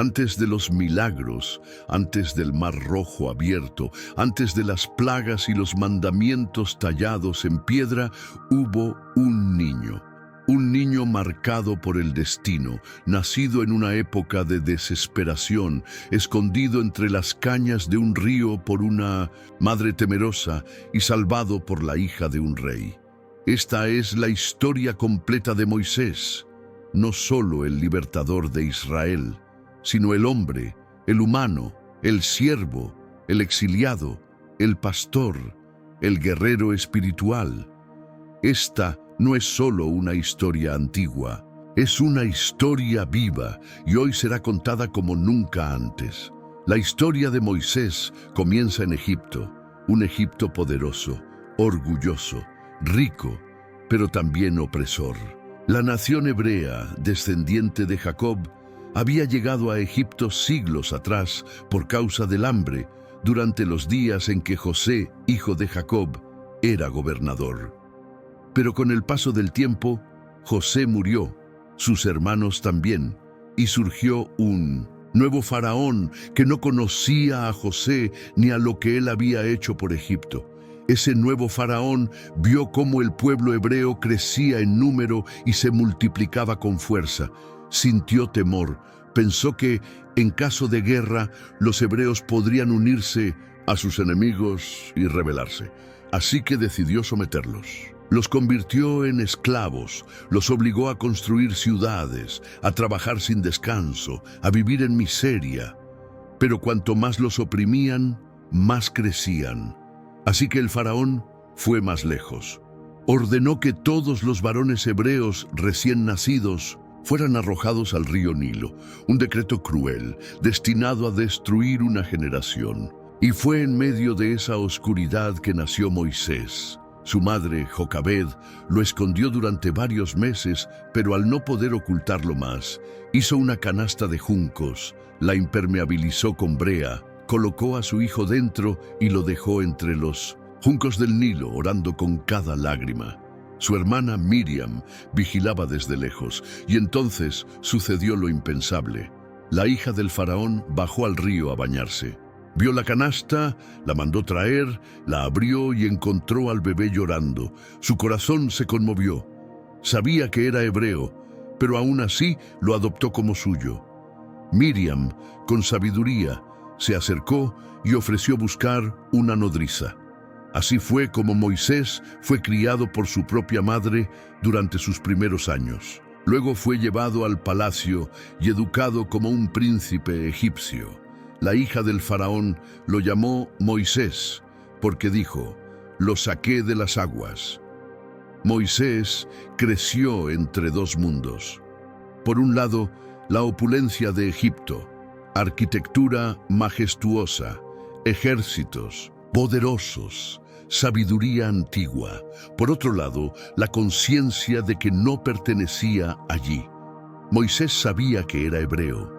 Antes de los milagros, antes del mar rojo abierto, antes de las plagas y los mandamientos tallados en piedra, hubo un niño marcado por el destino, nacido en una época de desesperación, escondido entre las cañas de un río por una madre temerosa y salvado por la hija de un rey. Esta es la historia completa de Moisés, no solo el libertador de Israel, sino el hombre, el humano, el siervo, el exiliado, el pastor, el guerrero espiritual. Esta no es solo una historia antigua, es una historia viva y hoy será contada como nunca antes. La historia de Moisés comienza en Egipto, un Egipto poderoso, orgulloso, rico, pero también opresor. La nación hebrea, descendiente de Jacob, había llegado a Egipto siglos atrás por causa del hambre, durante los días en que José, hijo de Jacob, era gobernador. Pero con el paso del tiempo, José murió, sus hermanos también, y surgió un nuevo faraón que no conocía a José ni a lo que él había hecho por Egipto. Ese nuevo faraón vio cómo el pueblo hebreo crecía en número y se multiplicaba con fuerza. Sintió temor, pensó que, en caso de guerra, los hebreos podrían unirse a sus enemigos y rebelarse. Así que decidió someterlos. Los convirtió en esclavos, los obligó a construir ciudades, a trabajar sin descanso, a vivir en miseria. Pero cuanto más los oprimían, más crecían. Así que el faraón fue más lejos. Ordenó que todos los varones hebreos recién nacidos fueran arrojados al río Nilo, un decreto cruel, destinado a destruir una generación. Y fue en medio de esa oscuridad que nació Moisés. Su madre, Jocabed, lo escondió durante varios meses, pero al no poder ocultarlo más, hizo una canasta de juncos, la impermeabilizó con brea, colocó a su hijo dentro y lo dejó entre los juncos del Nilo, orando con cada lágrima. Su hermana Miriam vigilaba desde lejos, y entonces sucedió lo impensable. La hija del faraón bajó al río a bañarse. Vio la canasta, la mandó traer, la abrió y encontró al bebé llorando. Su corazón se conmovió. Sabía que era hebreo, pero aún así lo adoptó como suyo. Miriam, con sabiduría, se acercó y ofreció buscar una nodriza. Así fue como Moisés fue criado por su propia madre durante sus primeros años. Luego fue llevado al palacio y educado como un príncipe egipcio. La hija del faraón lo llamó Moisés, porque dijo: «Lo saqué de las aguas». Moisés creció entre dos mundos. Por un lado, la opulencia de Egipto, arquitectura majestuosa, ejércitos poderosos, sabiduría antigua. Por otro lado, la conciencia de que no pertenecía allí. Moisés sabía que era hebreo.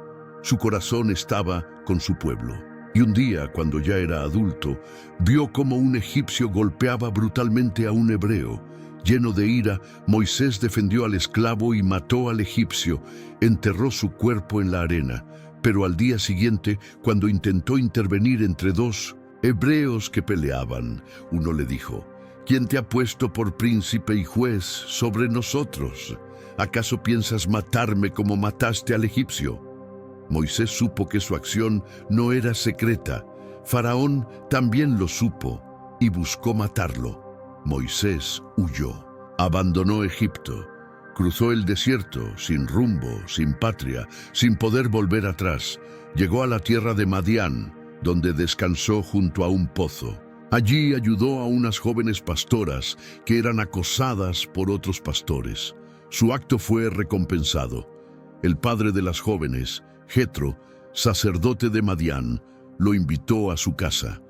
Su corazón estaba con su pueblo. Y un día, cuando ya era adulto, vio cómo un egipcio golpeaba brutalmente a un hebreo. Lleno de ira, Moisés defendió al esclavo y mató al egipcio, enterró su cuerpo en la arena. Pero al día siguiente, cuando intentó intervenir entre dos hebreos que peleaban, uno le dijo: «¿Quién te ha puesto por príncipe y juez sobre nosotros? ¿Acaso piensas matarme como mataste al egipcio?». Moisés supo que su acción no era secreta. Faraón también lo supo y buscó matarlo. Moisés huyó, abandonó Egipto, cruzó el desierto sin rumbo, sin patria, sin poder volver atrás. Llegó a la tierra de Madián, donde descansó junto a un pozo. Allí ayudó a unas jóvenes pastoras que eran acosadas por otros pastores. Su acto fue recompensado. El padre de las jóvenes, Jetro, sacerdote de Madián, lo invitó a su casa.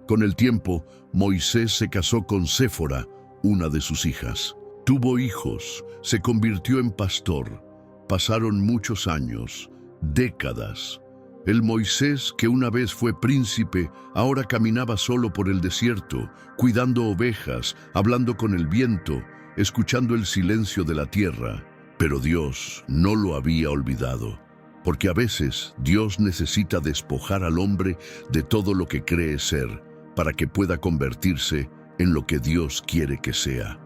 Con el tiempo, Moisés se casó con Séfora, una de sus hijas. Tuvo hijos, se convirtió en pastor. Pasaron muchos años, décadas. El Moisés que una vez fue príncipe, ahora caminaba solo por el desierto, cuidando ovejas, hablando con el viento, escuchando el silencio de la tierra. Pero Dios no lo había olvidado. porque a veces Dios necesita despojar al hombre de todo lo que cree ser para que pueda convertirse en lo que Dios quiere que sea.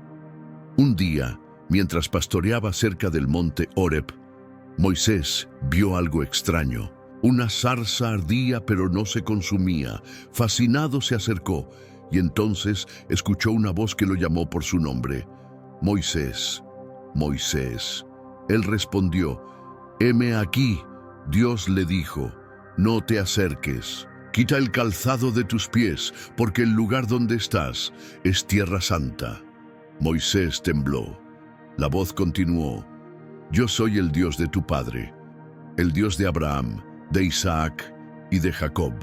Un día, mientras pastoreaba cerca del monte Horeb, Moisés vio algo extraño. Una zarza ardía pero no se consumía. Fascinado se acercó y entonces escuchó una voz que lo llamó por su nombre. Moisés, Moisés. Él respondió, heme aquí. Dios le dijo, no te acerques. Quita el calzado de tus pies, porque el lugar donde estás es tierra santa. Moisés tembló. La voz continuó, yo soy el Dios de tu padre, el Dios de Abraham, de Isaac y de Jacob.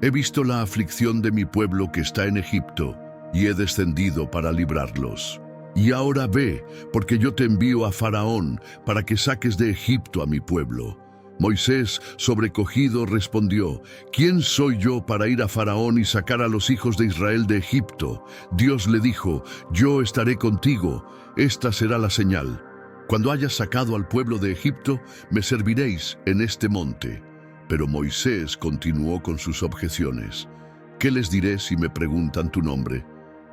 He visto la aflicción de mi pueblo que está en Egipto, y he descendido para librarlos. Y ahora ve, porque yo te envío a Faraón para que saques de Egipto a mi pueblo. Moisés, sobrecogido, respondió, ¿quién soy yo para ir a Faraón y sacar a los hijos de Israel de Egipto? Dios le dijo, yo estaré contigo, esta será la señal. Cuando hayas sacado al pueblo de Egipto, me serviréis en este monte. Pero Moisés continuó con sus objeciones. ¿Qué les diré si me preguntan tu nombre?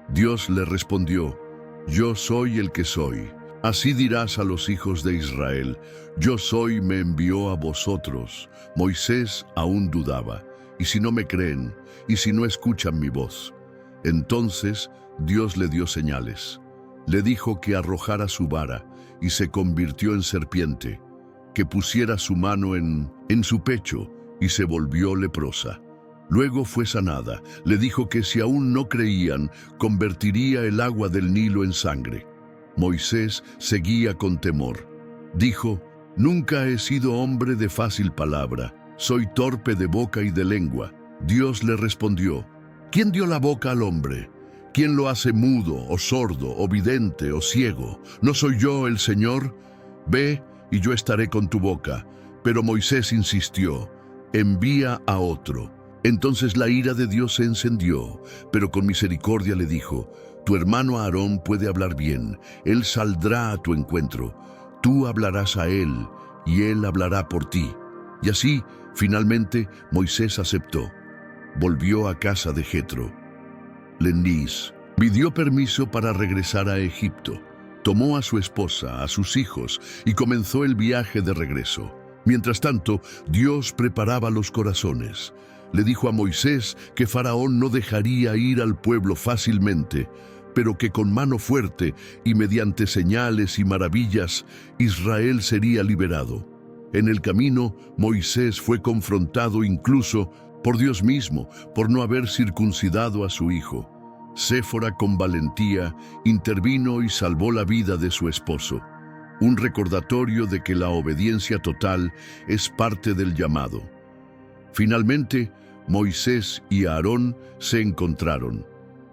Dios le respondió, yo soy el que soy. Así dirás a los hijos de Israel, yo soy, me envió a vosotros. Moisés aún dudaba, y si no me creen, y si no escuchan mi voz. Entonces Dios le dio señales. Le dijo que arrojara su vara, y se convirtió en serpiente, que pusiera su mano en su pecho, y se volvió leprosa. Luego fue sanada. Le dijo que si aún no creían, convertiría el agua del Nilo en sangre. Moisés seguía con temor. Dijo, nunca he sido hombre de fácil palabra, soy torpe de boca y de lengua. Dios le respondió, ¿quién dio la boca al hombre? ¿Quién lo hace mudo, o sordo, o vidente, o ciego? ¿No soy yo el Señor? Ve, y yo estaré con tu boca. Pero Moisés insistió, envía a otro. Entonces la ira de Dios se encendió, pero con misericordia le dijo, tu hermano Aarón puede hablar bien, él saldrá a tu encuentro. Tú hablarás a él, y él hablará por ti. Y así, finalmente, Moisés aceptó. Volvió a casa de Jetro. Lenís pidió permiso para regresar a Egipto. Tomó a su esposa, a sus hijos, y comenzó el viaje de regreso. Mientras tanto, Dios preparaba los corazones. Le dijo a Moisés que Faraón no dejaría ir al pueblo fácilmente, pero que con mano fuerte y mediante señales y maravillas, Israel sería liberado. En el camino, Moisés fue confrontado incluso por Dios mismo, por no haber circuncidado a su hijo. Séfora, con valentía, intervino y salvó la vida de su esposo. Un recordatorio de que la obediencia total es parte del llamado. Finalmente, Moisés y Aarón se encontraron,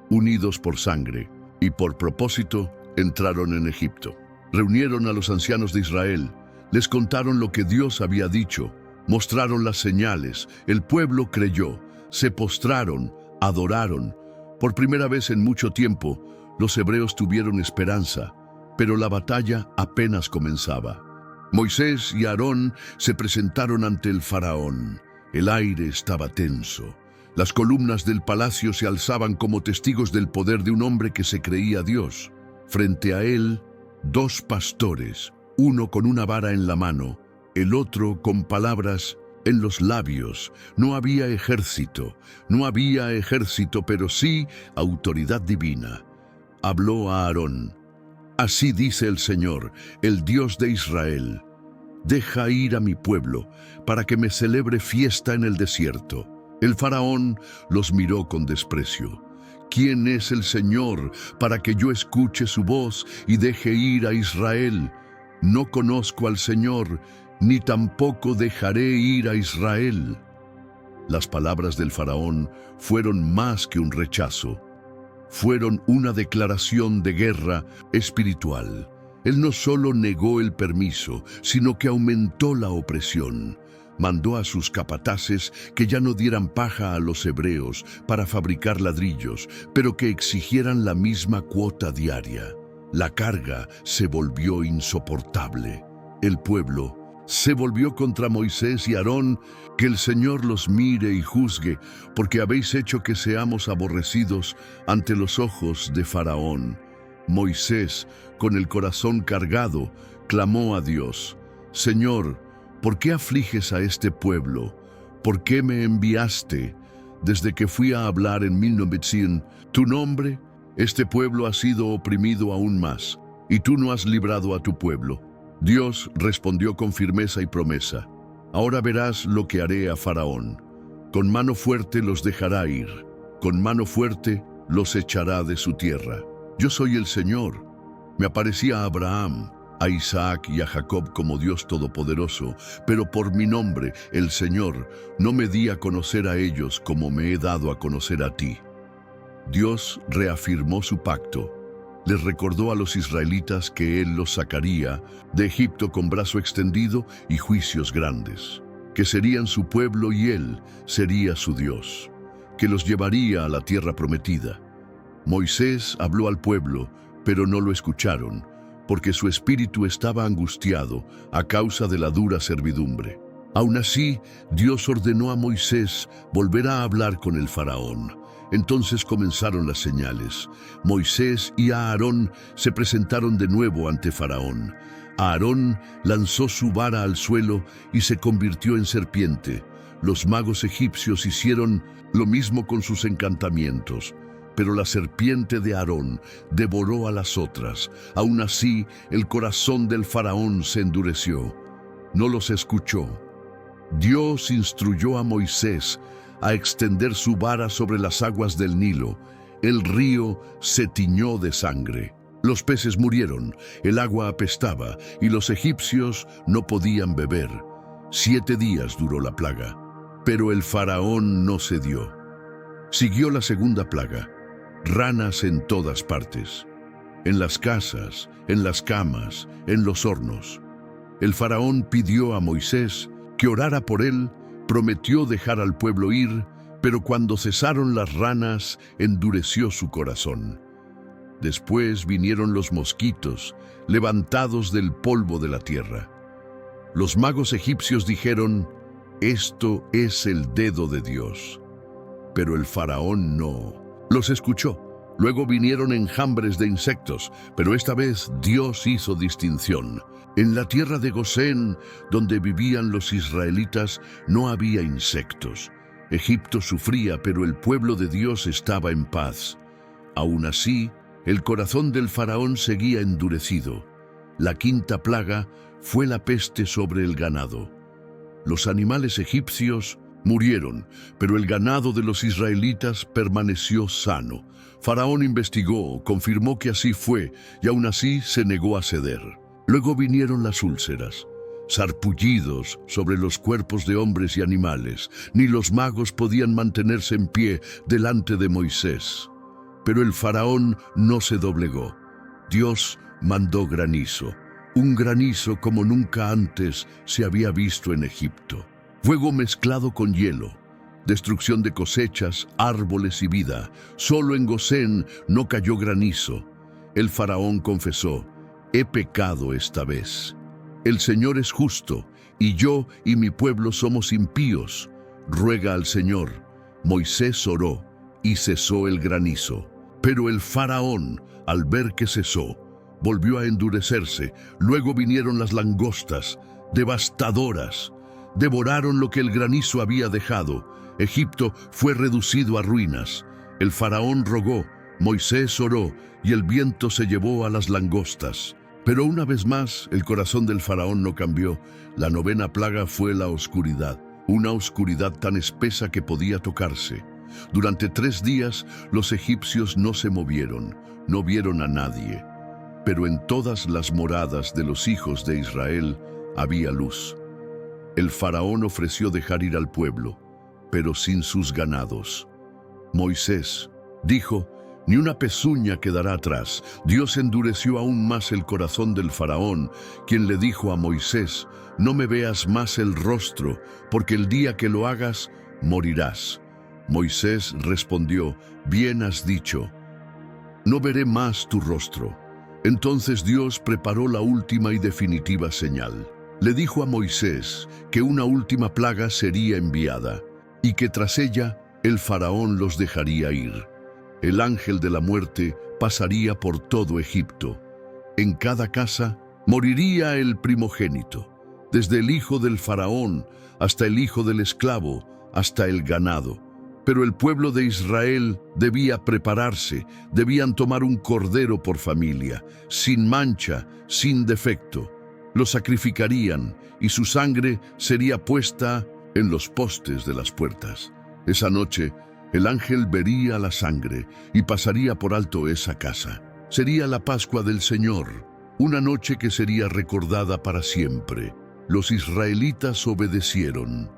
unidos por sangre, y por propósito entraron en Egipto. Reunieron a los ancianos de Israel, les contaron lo que Dios había dicho, mostraron las señales, el pueblo creyó, se postraron, adoraron. Por primera vez en mucho tiempo, los hebreos tuvieron esperanza, pero la batalla apenas comenzaba. Moisés y Aarón se presentaron ante el faraón. El aire estaba tenso. Las columnas del palacio se alzaban como testigos del poder de un hombre que se creía Dios. Frente a él, dos pastores, uno con una vara en la mano, el otro con palabras en los labios. No había ejército, pero sí autoridad divina. Habló a Aarón. Así dice el Señor, el Dios de Israel. Deja ir a mi pueblo, para que me celebre fiesta en el desierto. El faraón los miró con desprecio. ¿Quién es el Señor para que yo escuche su voz y deje ir a Israel? No conozco al Señor, ni tampoco dejaré ir a Israel. Las palabras del faraón fueron más que un rechazo. Fueron una declaración de guerra espiritual. Él no solo negó el permiso, sino que aumentó la opresión. Mandó a sus capataces que ya no dieran paja a los hebreos para fabricar ladrillos, pero que exigieran la misma cuota diaria. La carga se volvió insoportable. El pueblo se volvió contra Moisés y Aarón, que el Señor los mire y juzgue, porque habéis hecho que seamos aborrecidos ante los ojos de Faraón. Moisés, con el corazón cargado, clamó a Dios: Señor, ¿por qué afliges a este pueblo? ¿Por qué me enviaste? Desde que fui a hablar en Migdol, tu nombre, este pueblo ha sido oprimido aún más, y tú no has librado a tu pueblo. Dios respondió con firmeza y promesa: ahora verás lo que haré a Faraón. Con mano fuerte los dejará ir, con mano fuerte los echará de su tierra. Yo soy el Señor. Me aparecí a Abraham, a Isaac y a Jacob como Dios Todopoderoso, pero por mi nombre, el Señor, no me di a conocer a ellos como me he dado a conocer a ti. Dios reafirmó su pacto. Les recordó a los israelitas que Él los sacaría de Egipto con brazo extendido y juicios grandes, que serían su pueblo y Él sería su Dios, que los llevaría a la tierra prometida. Moisés habló al pueblo, pero no lo escucharon, porque su espíritu estaba angustiado a causa de la dura servidumbre. Aún así, Dios ordenó a Moisés volver a hablar con el faraón. Entonces comenzaron las señales. Moisés y Aarón se presentaron de nuevo ante Faraón. Aarón lanzó su vara al suelo y se convirtió en serpiente. Los magos egipcios hicieron lo mismo con sus encantamientos, pero la serpiente de Aarón devoró a las otras. Aún así, el corazón del faraón se endureció. No los escuchó. Dios instruyó a Moisés a extender su vara sobre las aguas del Nilo. El río se tiñó de sangre. Los peces murieron, el agua apestaba y los egipcios no podían beber. 7 días duró la plaga, pero el faraón no cedió. Siguió la segunda plaga: ranas en todas partes, en las casas, en las camas, en los hornos. El faraón pidió a Moisés que orara por él, prometió dejar al pueblo ir, pero cuando cesaron las ranas, endureció su corazón. Después vinieron los mosquitos, levantados del polvo de la tierra. Los magos egipcios dijeron: esto es el dedo de Dios. Pero el faraón no los escuchó. Luego vinieron enjambres de insectos, pero esta vez Dios hizo distinción. En la tierra de Gosén, donde vivían los israelitas, no había insectos. Egipto sufría, pero el pueblo de Dios estaba en paz. Aún así, el corazón del faraón seguía endurecido. La quinta plaga fue la peste sobre el ganado. Los animales egipcios murieron, pero el ganado de los israelitas permaneció sano. Faraón investigó, confirmó que así fue, y aún así se negó a ceder. Luego vinieron las úlceras, sarpullidos sobre los cuerpos de hombres y animales. Ni los magos podían mantenerse en pie delante de Moisés. Pero el faraón no se doblegó. Dios mandó granizo, un granizo como nunca antes se había visto en Egipto. Fuego mezclado con hielo, destrucción de cosechas, árboles y vida. Solo en Gosén no cayó granizo. El faraón confesó: he pecado esta vez. El Señor es justo, y yo y mi pueblo somos impíos. Ruega al Señor. Moisés oró, y cesó el granizo. Pero el faraón, al ver que cesó, volvió a endurecerse. Luego vinieron las langostas, devastadoras. Devoraron lo que el granizo había dejado. Egipto fue reducido a ruinas. El faraón rogó, Moisés oró, y el viento se llevó a las langostas. Pero una vez más, el corazón del faraón no cambió. La 9ª plaga fue la oscuridad, una oscuridad tan espesa que podía tocarse. Durante 3 días, los egipcios no se movieron, no vieron a nadie. Pero en todas las moradas de los hijos de Israel había luz. El faraón ofreció dejar ir al pueblo, pero sin sus ganados. Moisés dijo: ni una pezuña quedará atrás. Dios endureció aún más el corazón del faraón, quien le dijo a Moisés: no me veas más el rostro, porque el día que lo hagas, morirás. Moisés respondió: bien has dicho, no veré más tu rostro. Entonces Dios preparó la última y definitiva señal. le dijo a Moisés que una última plaga sería enviada y que tras ella el faraón los dejaría ir. El ángel de la muerte pasaría por todo Egipto. En cada casa moriría el primogénito, desde el hijo del faraón hasta el hijo del esclavo, hasta el ganado. Pero el pueblo de Israel debía prepararse, debían tomar un cordero por familia, sin mancha, sin defecto. Lo sacrificarían y su sangre sería puesta en los postes de las puertas. Esa noche, el ángel vería la sangre y pasaría por alto esa casa. Sería la Pascua del Señor, una noche que sería recordada para siempre. Los israelitas obedecieron.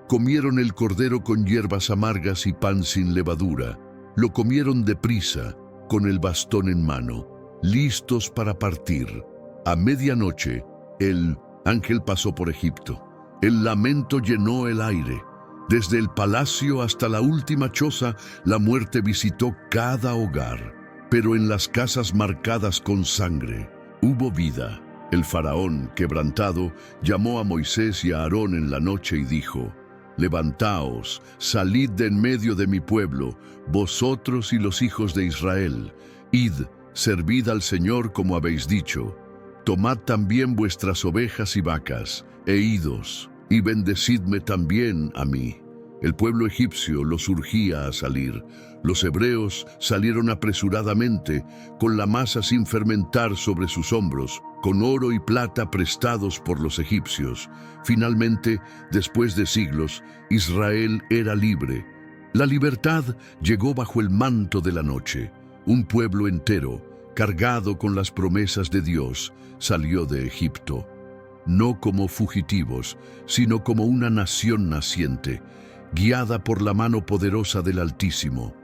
Comieron el cordero con hierbas amargas y pan sin levadura. Lo comieron deprisa, con el bastón en mano, listos para partir. A medianoche, el ángel pasó por Egipto. El lamento llenó el aire. Desde el palacio hasta la última choza, la muerte visitó cada hogar. Pero en las casas marcadas con sangre, hubo vida. El faraón, quebrantado, llamó a Moisés y a Aarón en la noche y dijo: «Levantaos, salid de en medio de mi pueblo, vosotros y los hijos de Israel. Id, servid al Señor como habéis dicho. Tomad también vuestras ovejas y vacas, e idos, y bendecidme también a mí». El pueblo egipcio los urgía a salir. Los hebreos salieron apresuradamente, con la masa sin fermentar sobre sus hombros, con oro y plata prestados por los egipcios. Finalmente, después de siglos, Israel era libre. La libertad llegó bajo el manto de la noche. Un pueblo entero, cargado con las promesas de Dios, salió de Egipto. No como fugitivos, sino como una nación naciente, guiada por la mano poderosa del Altísimo.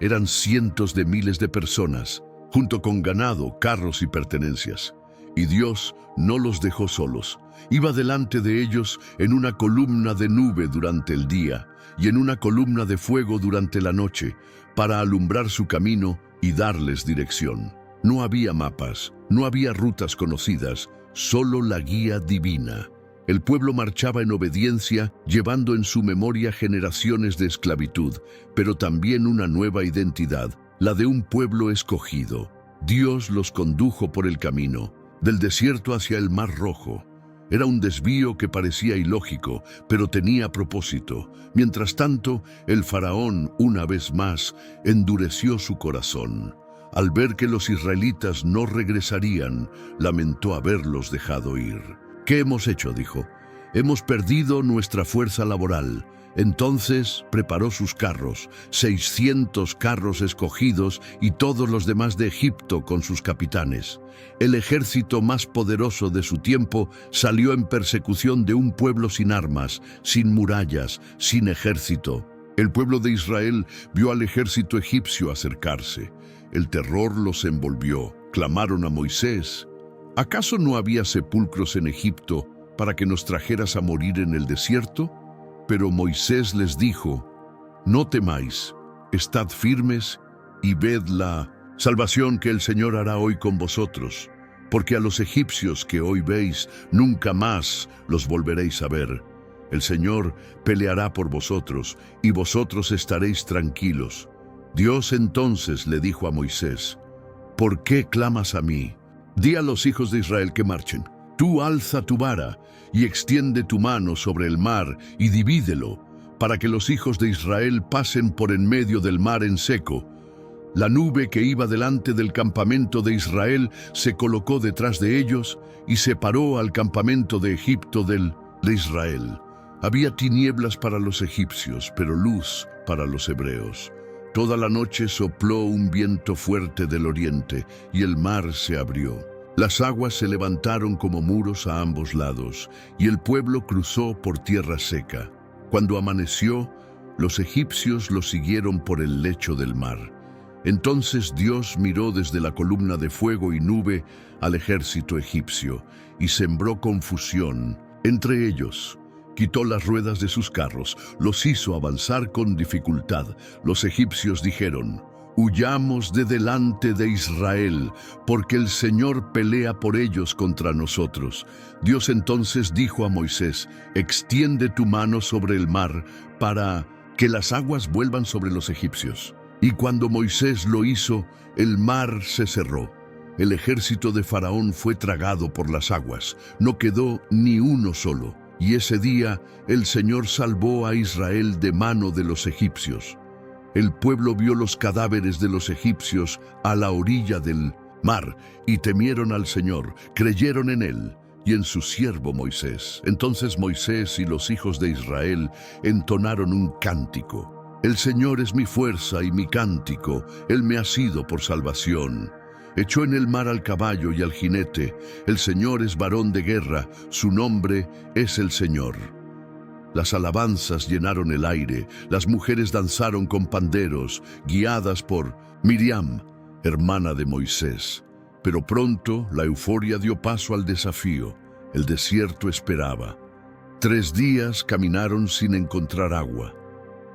Eran cientos de miles de personas, junto con ganado, carros y pertenencias. Y Dios no los dejó solos. Iba delante de ellos en una columna de nube durante el día y en una columna de fuego durante la noche, para alumbrar su camino y darles dirección. No había mapas, no había rutas conocidas, solo la guía divina. El pueblo marchaba en obediencia, llevando en su memoria generaciones de esclavitud, pero también una nueva identidad, la de un pueblo escogido. Dios los condujo por el camino, del desierto hacia el Mar Rojo. Era un desvío que parecía ilógico, pero tenía propósito. Mientras tanto, el faraón, una vez más, endureció su corazón. Al ver que los israelitas no regresarían, lamentó haberlos dejado ir. «¿Qué hemos hecho?», dijo. «Hemos perdido nuestra fuerza laboral». Entonces preparó sus carros, 600 carros escogidos y todos los demás de Egipto con sus capitanes. El ejército más poderoso de su tiempo salió en persecución de un pueblo sin armas, sin murallas, sin ejército. El pueblo de Israel vio al ejército egipcio acercarse. El terror los envolvió. Clamaron a Moisés: «¿Acaso no había sepulcros en Egipto para que nos trajeras a morir en el desierto?». Pero Moisés les dijo: «No temáis, estad firmes y ved la salvación que el Señor hará hoy con vosotros, porque a los egipcios que hoy veis, nunca más los volveréis a ver. El Señor peleará por vosotros y vosotros estaréis tranquilos». Dios entonces le dijo a Moisés: «¿Por qué clamas a mí? Di a los hijos de Israel que marchen. Tú alza tu vara y extiende tu mano sobre el mar y divídelo, para que los hijos de Israel pasen por en medio del mar en seco». La nube que iba delante del campamento de Israel se colocó detrás de ellos y separó al campamento de Egipto de Israel. Había tinieblas para los egipcios, pero luz para los hebreos. Toda la noche sopló un viento fuerte del oriente y el mar se abrió. Las aguas se levantaron como muros a ambos lados y el pueblo cruzó por tierra seca. Cuando amaneció, los egipcios lo siguieron por el lecho del mar. Entonces Dios miró desde la columna de fuego y nube al ejército egipcio y sembró confusión entre ellos. Quitó las ruedas de sus carros, los hizo avanzar con dificultad. Los egipcios dijeron: huyamos de delante de Israel, porque el Señor pelea por ellos contra nosotros. Dios entonces dijo a Moisés: extiende tu mano sobre el mar para que las aguas vuelvan sobre los egipcios. Y cuando Moisés lo hizo, el mar se cerró. El ejército de Faraón fue tragado por las aguas, no quedó ni uno solo. Y ese día el Señor salvó a Israel de mano de los egipcios. El pueblo vio los cadáveres de los egipcios a la orilla del mar y temieron al Señor, creyeron en Él y en su siervo Moisés. Entonces Moisés y los hijos de Israel entonaron un cántico. El Señor es mi fuerza y mi cántico, Él me ha sido por salvación. Echó en el mar al caballo y al jinete. El Señor es varón de guerra, su nombre es el Señor. Las alabanzas llenaron el aire, las mujeres danzaron con panderos, guiadas por Miriam, hermana de Moisés. Pero pronto la euforia dio paso al desafío. El desierto esperaba. 3 días caminaron sin encontrar agua.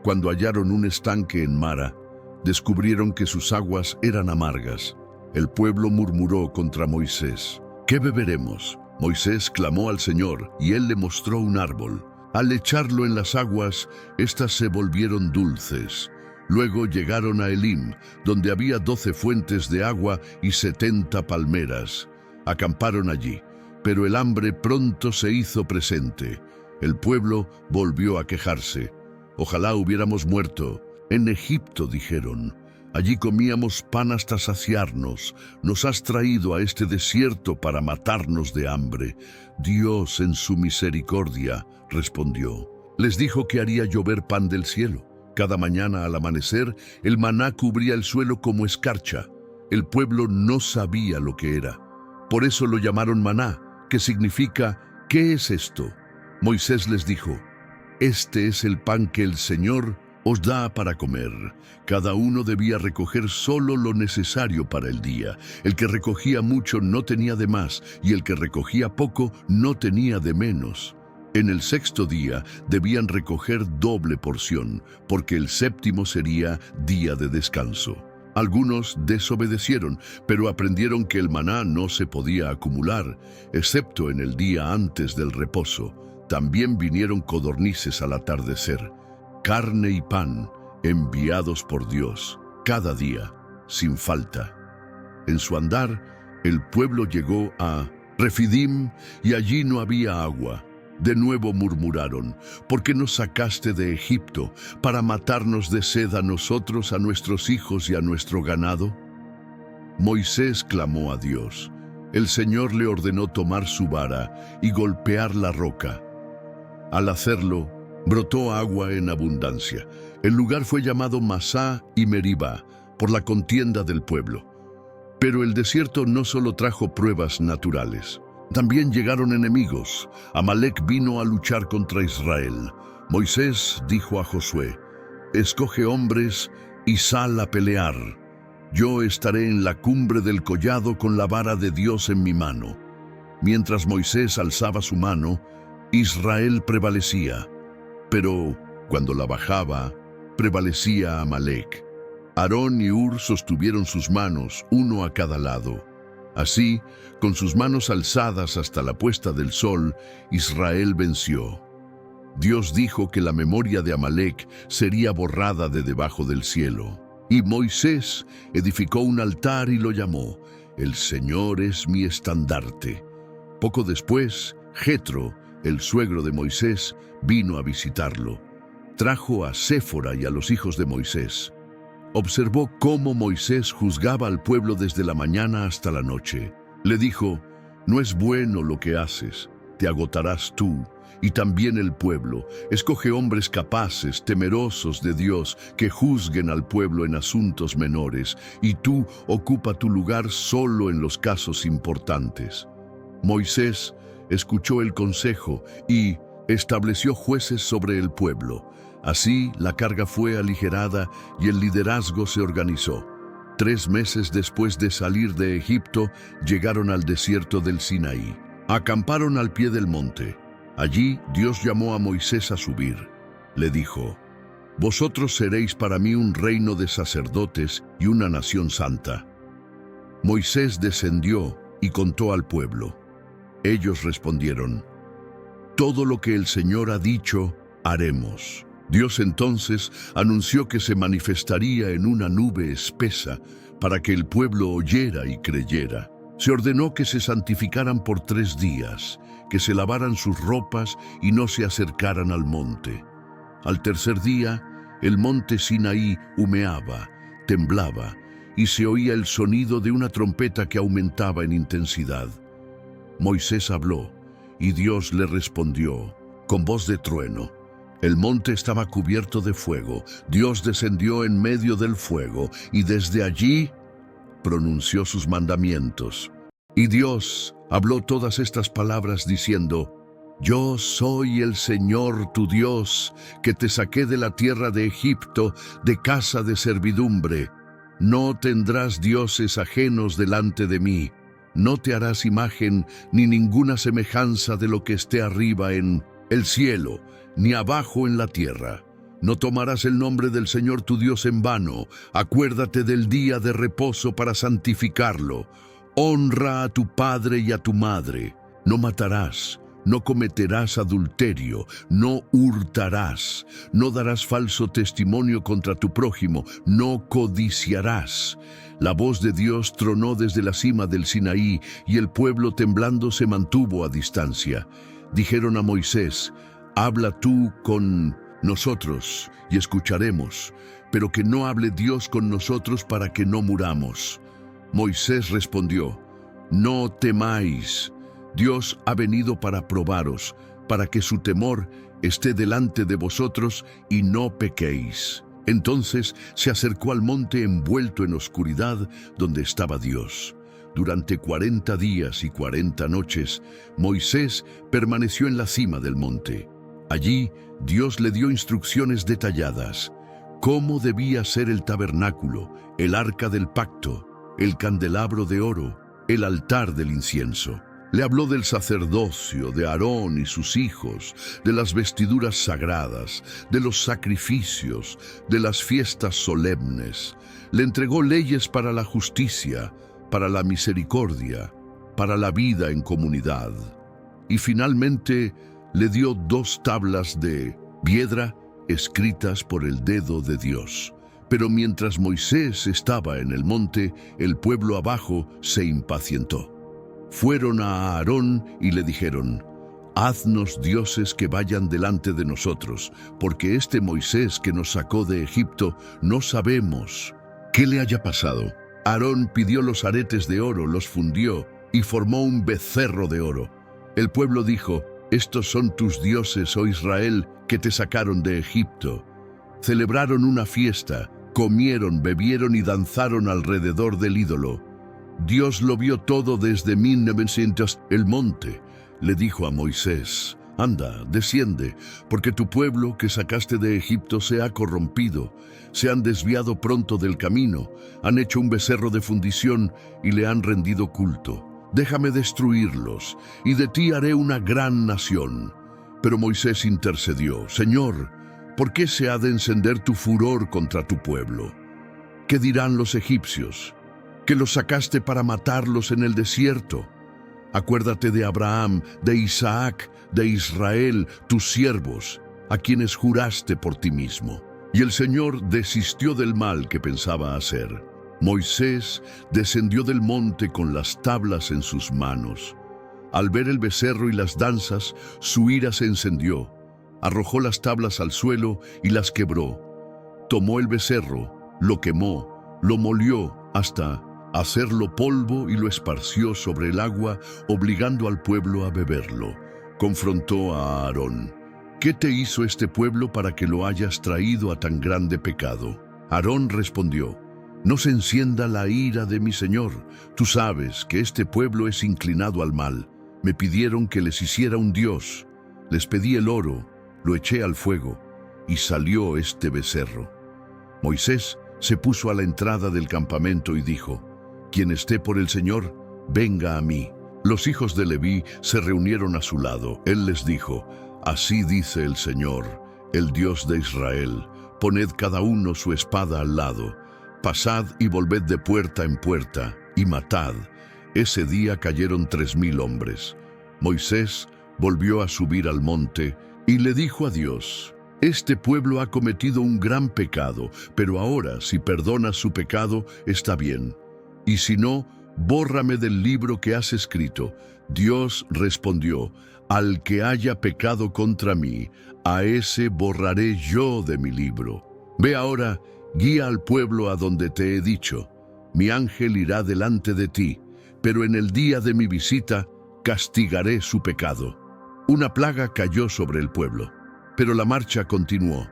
Cuando hallaron un estanque en Mara, descubrieron que sus aguas eran amargas. El pueblo murmuró contra Moisés. ¿Qué beberemos? Moisés clamó al Señor y Él le mostró un árbol. Al echarlo en las aguas, éstas se volvieron dulces. Luego llegaron a Elim, donde había 12 fuentes de agua y 70 palmeras. Acamparon allí, pero el hambre pronto se hizo presente. El pueblo volvió a quejarse. Ojalá hubiéramos muerto. En Egipto, dijeron. Allí comíamos pan hasta saciarnos. Nos has traído a este desierto para matarnos de hambre. Dios, en su misericordia, respondió. Les dijo que haría llover pan del cielo. Cada mañana al amanecer, el maná cubría el suelo como escarcha. El pueblo no sabía lo que era. Por eso lo llamaron maná, que significa ¿qué es esto? Moisés les dijo: este es el pan que el Señor os da para comer. Cada uno debía recoger solo lo necesario para el día. El que recogía mucho no tenía de más, y el que recogía poco no tenía de menos. En el 6º día debían recoger doble porción, porque el 7º sería día de descanso. Algunos desobedecieron, pero aprendieron que el maná no se podía acumular, excepto en el día antes del reposo. También vinieron codornices al atardecer. Carne y pan enviados por Dios, cada día, sin falta. En su andar, el pueblo llegó a Refidim y allí no había agua. De nuevo murmuraron: ¿por qué nos sacaste de Egipto para matarnos de sed a nosotros, a nuestros hijos y a nuestro ganado? Moisés clamó a Dios. El Señor le ordenó tomar su vara y golpear la roca. Al hacerlo, brotó agua en abundancia. El lugar fue llamado Masá y Meribá por la contienda del pueblo. Pero el desierto no solo trajo pruebas naturales. También llegaron enemigos. Amalek vino a luchar contra Israel. Moisés dijo a Josué: escoge hombres y sal a pelear. Yo estaré en la cumbre del collado con la vara de Dios en mi mano. Mientras Moisés alzaba su mano, Israel prevalecía. Pero cuando la bajaba, prevalecía Amalek. Aarón y Hur sostuvieron sus manos, uno a cada lado. Así, con sus manos alzadas hasta la puesta del sol, Israel venció. Dios dijo que la memoria de Amalek sería borrada de debajo del cielo. Y Moisés edificó un altar y lo llamó: El Señor es mi estandarte. Poco después, Jetro, el suegro de Moisés, vino a visitarlo. Trajo a Séfora y a los hijos de Moisés. Observó cómo Moisés juzgaba al pueblo desde la mañana hasta la noche. Le dijo: no es bueno lo que haces, te agotarás tú y también el pueblo. Escoge hombres capaces, temerosos de Dios, que juzguen al pueblo en asuntos menores, y tú ocupa tu lugar solo en los casos importantes. Moisés escuchó el consejo y estableció jueces sobre el pueblo. Así la carga fue aligerada y el liderazgo se organizó. 3 meses después de salir de Egipto, llegaron al desierto del Sinaí. Acamparon al pie del monte. Allí Dios llamó a Moisés a subir. Le dijo: Vosotros seréis para mí un reino de sacerdotes y una nación santa. Moisés descendió y contó al pueblo. Ellos respondieron: todo lo que el Señor ha dicho, haremos. Dios entonces anunció que se manifestaría en una nube espesa para que el pueblo oyera y creyera. Se ordenó que se santificaran por 3 días, que se lavaran sus ropas y no se acercaran al monte. Al tercer día, el monte Sinaí humeaba, temblaba, y se oía el sonido de una trompeta que aumentaba en intensidad. Moisés habló, y Dios le respondió con voz de trueno. El monte estaba cubierto de fuego. Dios descendió en medio del fuego, y desde allí pronunció sus mandamientos. Y Dios habló todas estas palabras diciendo: yo soy el Señor tu Dios, que te saqué de la tierra de Egipto, de casa de servidumbre. No tendrás dioses ajenos delante de mí. No te harás imagen ni ninguna semejanza de lo que esté arriba en el cielo, ni abajo en la tierra. No tomarás el nombre del Señor tu Dios en vano. Acuérdate del día de reposo para santificarlo. Honra a tu padre y a tu madre. No matarás. No cometerás adulterio, no hurtarás, no darás falso testimonio contra tu prójimo, no codiciarás. La voz de Dios tronó desde la cima del Sinaí, y el pueblo temblando se mantuvo a distancia. Dijeron a Moisés: habla tú con nosotros y escucharemos, pero que no hable Dios con nosotros para que no muramos. Moisés respondió: no temáis. Dios ha venido para probaros, para que su temor esté delante de vosotros y no pequéis. Entonces se acercó al monte envuelto en oscuridad donde estaba Dios. Durante 40 días y 40 noches, Moisés permaneció en la cima del monte. Allí Dios le dio instrucciones detalladas: cómo debía ser el tabernáculo, el arca del pacto, el candelabro de oro, el altar del incienso. Le habló del sacerdocio, de Aarón y sus hijos, de las vestiduras sagradas, de los sacrificios, de las fiestas solemnes. Le entregó leyes para la justicia, para la misericordia, para la vida en comunidad. Y finalmente le dio 2 tablas de piedra escritas por el dedo de Dios. Pero mientras Moisés estaba en el monte, el pueblo abajo se impacientó. Fueron a Aarón y le dijeron: haznos dioses que vayan delante de nosotros, porque este Moisés que nos sacó de Egipto no sabemos qué le haya pasado. Aarón pidió los aretes de oro, los fundió y formó un becerro de oro. El pueblo dijo: estos son tus dioses, oh Israel, que te sacaron de Egipto. Celebraron una fiesta, comieron, bebieron y danzaron alrededor del ídolo. Dios lo vio todo desde 1900. El monte le dijo a Moisés: anda, desciende, porque tu pueblo que sacaste de Egipto se ha corrompido, se han desviado pronto del camino, han hecho un becerro de fundición y le han rendido culto. Déjame destruirlos, y de ti haré una gran nación. Pero Moisés intercedió: Señor, ¿por qué se ha de encender tu furor contra tu pueblo? ¿Qué dirán los egipcios? Que los sacaste para matarlos en el desierto. Acuérdate de Abraham, de Isaac, de Israel, tus siervos, a quienes juraste por ti mismo. Y el Señor desistió del mal que pensaba hacer. Moisés descendió del monte con las tablas en sus manos. Al ver el becerro y las danzas, su ira se encendió. Arrojó las tablas al suelo y las quebró. Tomó el becerro, lo quemó, lo molió hasta hacerlo polvo y lo esparció sobre el agua, obligando al pueblo a beberlo. Confrontó a Aarón: ¿qué te hizo este pueblo para que lo hayas traído a tan grande pecado? Aarón respondió: no se encienda la ira de mi señor. Tú sabes que este pueblo es inclinado al mal. Me pidieron que les hiciera un dios. Les pedí el oro, lo eché al fuego, y salió este becerro. Moisés se puso a la entrada del campamento y dijo: quien esté por el Señor, venga a mí. Los hijos de Leví se reunieron a su lado. Él les dijo: así dice el Señor, el Dios de Israel: Poned cada uno su espada al lado. Pasad y volved de puerta en puerta, y matad. Ese día cayeron 3000 hombres. Moisés volvió a subir al monte y le dijo a Dios: Este pueblo ha cometido un gran pecado, pero ahora, si perdonas su pecado, está bien. Y si no, bórrame del libro que has escrito. Dios respondió: Al que haya pecado contra mí, a ese borraré yo de mi libro. Ve ahora, guía al pueblo a donde te he dicho. Mi ángel irá delante de ti, pero en el día de mi visita castigaré su pecado. Una plaga cayó sobre el pueblo, pero la marcha continuó.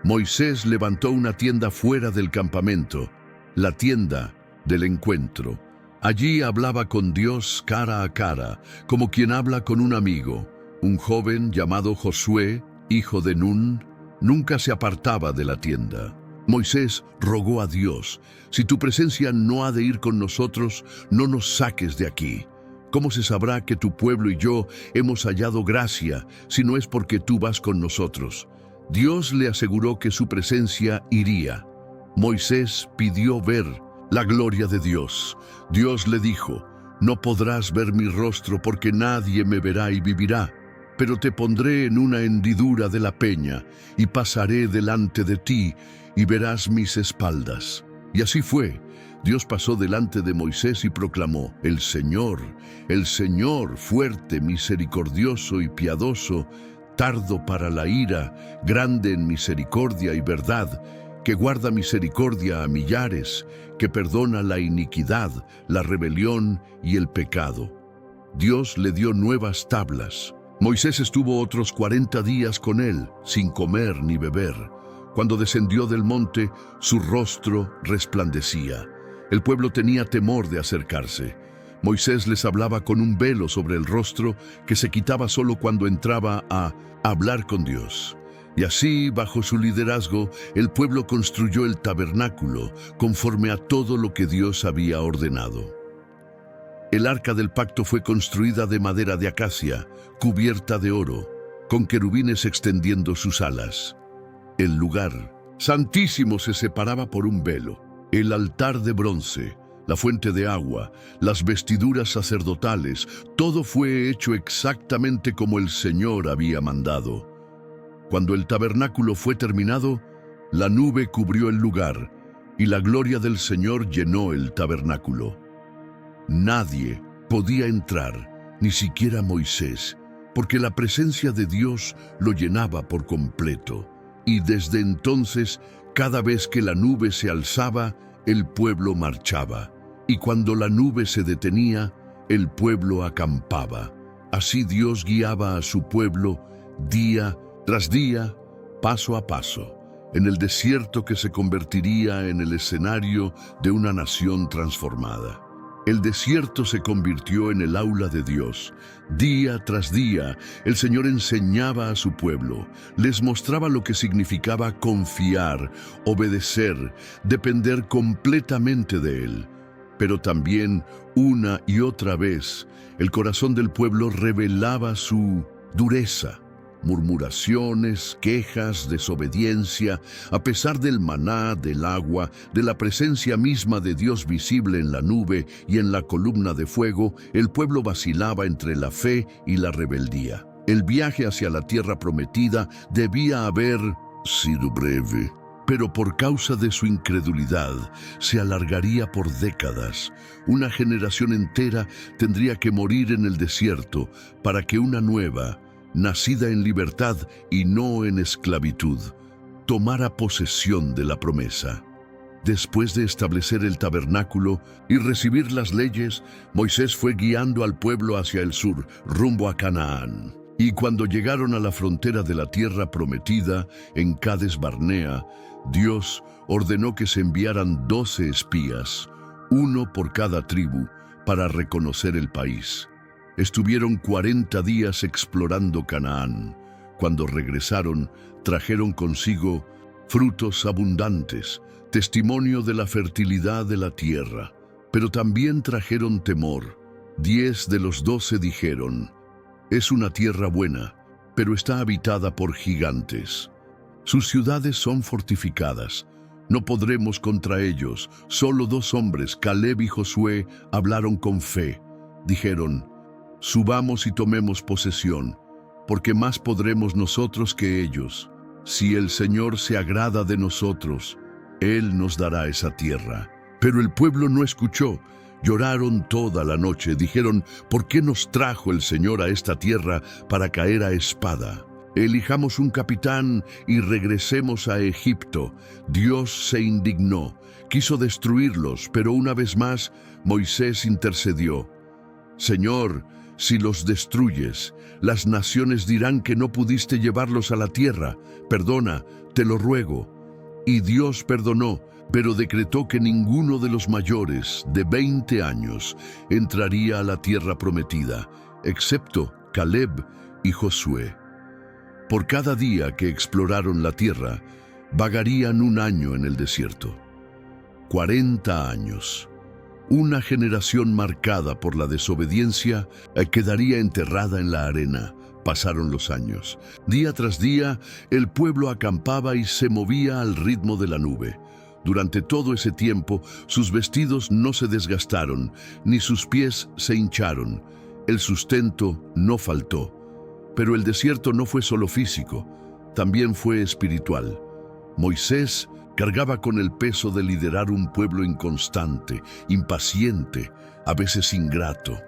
Moisés levantó una tienda fuera del campamento, la tienda del encuentro. Allí hablaba con Dios cara a cara, como quien habla con un amigo. Un joven llamado Josué, hijo de Nun, nunca se apartaba de la tienda. Moisés rogó a Dios: Si tu presencia no ha de ir con nosotros, no nos saques de aquí. ¿Cómo se sabrá que tu pueblo y yo hemos hallado gracia si no es porque tú vas con nosotros? Dios le aseguró que su presencia iría. Moisés pidió ver la gloria de Dios. Dios le dijo: No podrás ver mi rostro porque nadie me verá y vivirá. Pero te pondré en una hendidura de la peña y pasaré delante de ti y verás mis espaldas. Y así fue. Dios pasó delante de Moisés y proclamó: el Señor, fuerte, misericordioso y piadoso, tardo para la ira, grande en misericordia y verdad, que guarda misericordia a millares, que perdona la iniquidad, la rebelión y el pecado. Dios le dio nuevas tablas. Moisés estuvo otros 40 días con él, sin comer ni beber. Cuando descendió del monte, su rostro resplandecía. El pueblo tenía temor de acercarse. Moisés les hablaba con un velo sobre el rostro que se quitaba solo cuando entraba a hablar con Dios. Y así, bajo su liderazgo, el pueblo construyó el tabernáculo conforme a todo lo que Dios había ordenado. El arca del pacto fue construida de madera de acacia, cubierta de oro, con querubines extendiendo sus alas. El lugar santísimo se separaba por un velo. El altar de bronce, la fuente de agua, las vestiduras sacerdotales, todo fue hecho exactamente como el Señor había mandado. Cuando el tabernáculo fue terminado, la nube cubrió el lugar y la gloria del Señor llenó el tabernáculo. Nadie podía entrar, ni siquiera Moisés, porque la presencia de Dios lo llenaba por completo. Y desde entonces, cada vez que la nube se alzaba, el pueblo marchaba. Y cuando la nube se detenía, el pueblo acampaba. Así Dios guiaba a su pueblo día tras día, paso a paso, en el desierto que se convertiría en el escenario de una nación transformada. El desierto se convirtió en el aula de Dios. Día tras día, el Señor enseñaba a su pueblo, les mostraba lo que significaba confiar, obedecer, depender completamente de Él. Pero también, una y otra vez, el corazón del pueblo revelaba su dureza. Murmuraciones, quejas, desobediencia, a pesar del maná, del agua, de la presencia misma de Dios visible en la nube y en la columna de fuego, el pueblo vacilaba entre la fe y la rebeldía. El viaje hacia la tierra prometida debía haber sido breve, pero por causa de su incredulidad se alargaría por décadas. Una generación entera tendría que morir en el desierto para que una nueva, nacida en libertad y no en esclavitud, tomara posesión de la promesa. Después de establecer el tabernáculo y recibir las leyes, Moisés fue guiando al pueblo hacia el sur, rumbo a Canaán. Y cuando llegaron a la frontera de la tierra prometida, en Cades Barnea, Dios ordenó que se enviaran 12 espías, uno por cada tribu, para reconocer el país. Estuvieron 40 días explorando Canaán. Cuando regresaron, trajeron consigo frutos abundantes, testimonio de la fertilidad de la tierra. Pero también trajeron temor. 10 de los 12 dijeron: es una tierra buena, pero está habitada por gigantes. Sus ciudades son fortificadas. No podremos contra ellos. Solo 2 hombres, Caleb y Josué, hablaron con fe. Dijeron: subamos y tomemos posesión, porque más podremos nosotros que ellos. Si el Señor se agrada de nosotros, Él nos dará esa tierra. Pero el pueblo no escuchó. Lloraron toda la noche. Dijeron: ¿por qué nos trajo el Señor a esta tierra para caer a espada? Elijamos un capitán y regresemos a Egipto. Dios se indignó, quiso destruirlos, pero una vez más Moisés intercedió. Señor, si los destruyes, las naciones dirán que no pudiste llevarlos a la tierra. Perdona, te lo ruego. Y Dios perdonó, pero decretó que ninguno de los mayores de 20 años entraría a la tierra prometida, excepto Caleb y Josué. Por cada día que exploraron la tierra, vagarían 1 año en el desierto. 40 años. Una generación marcada por la desobediencia quedaría enterrada en la arena. Pasaron los años. Día tras día, el pueblo acampaba y se movía al ritmo de la nube. Durante todo ese tiempo, sus vestidos no se desgastaron, ni sus pies se hincharon. El sustento no faltó. Pero el desierto no fue solo físico, también fue espiritual. Moisés cargaba con el peso de liderar un pueblo inconstante, impaciente, a veces ingrato.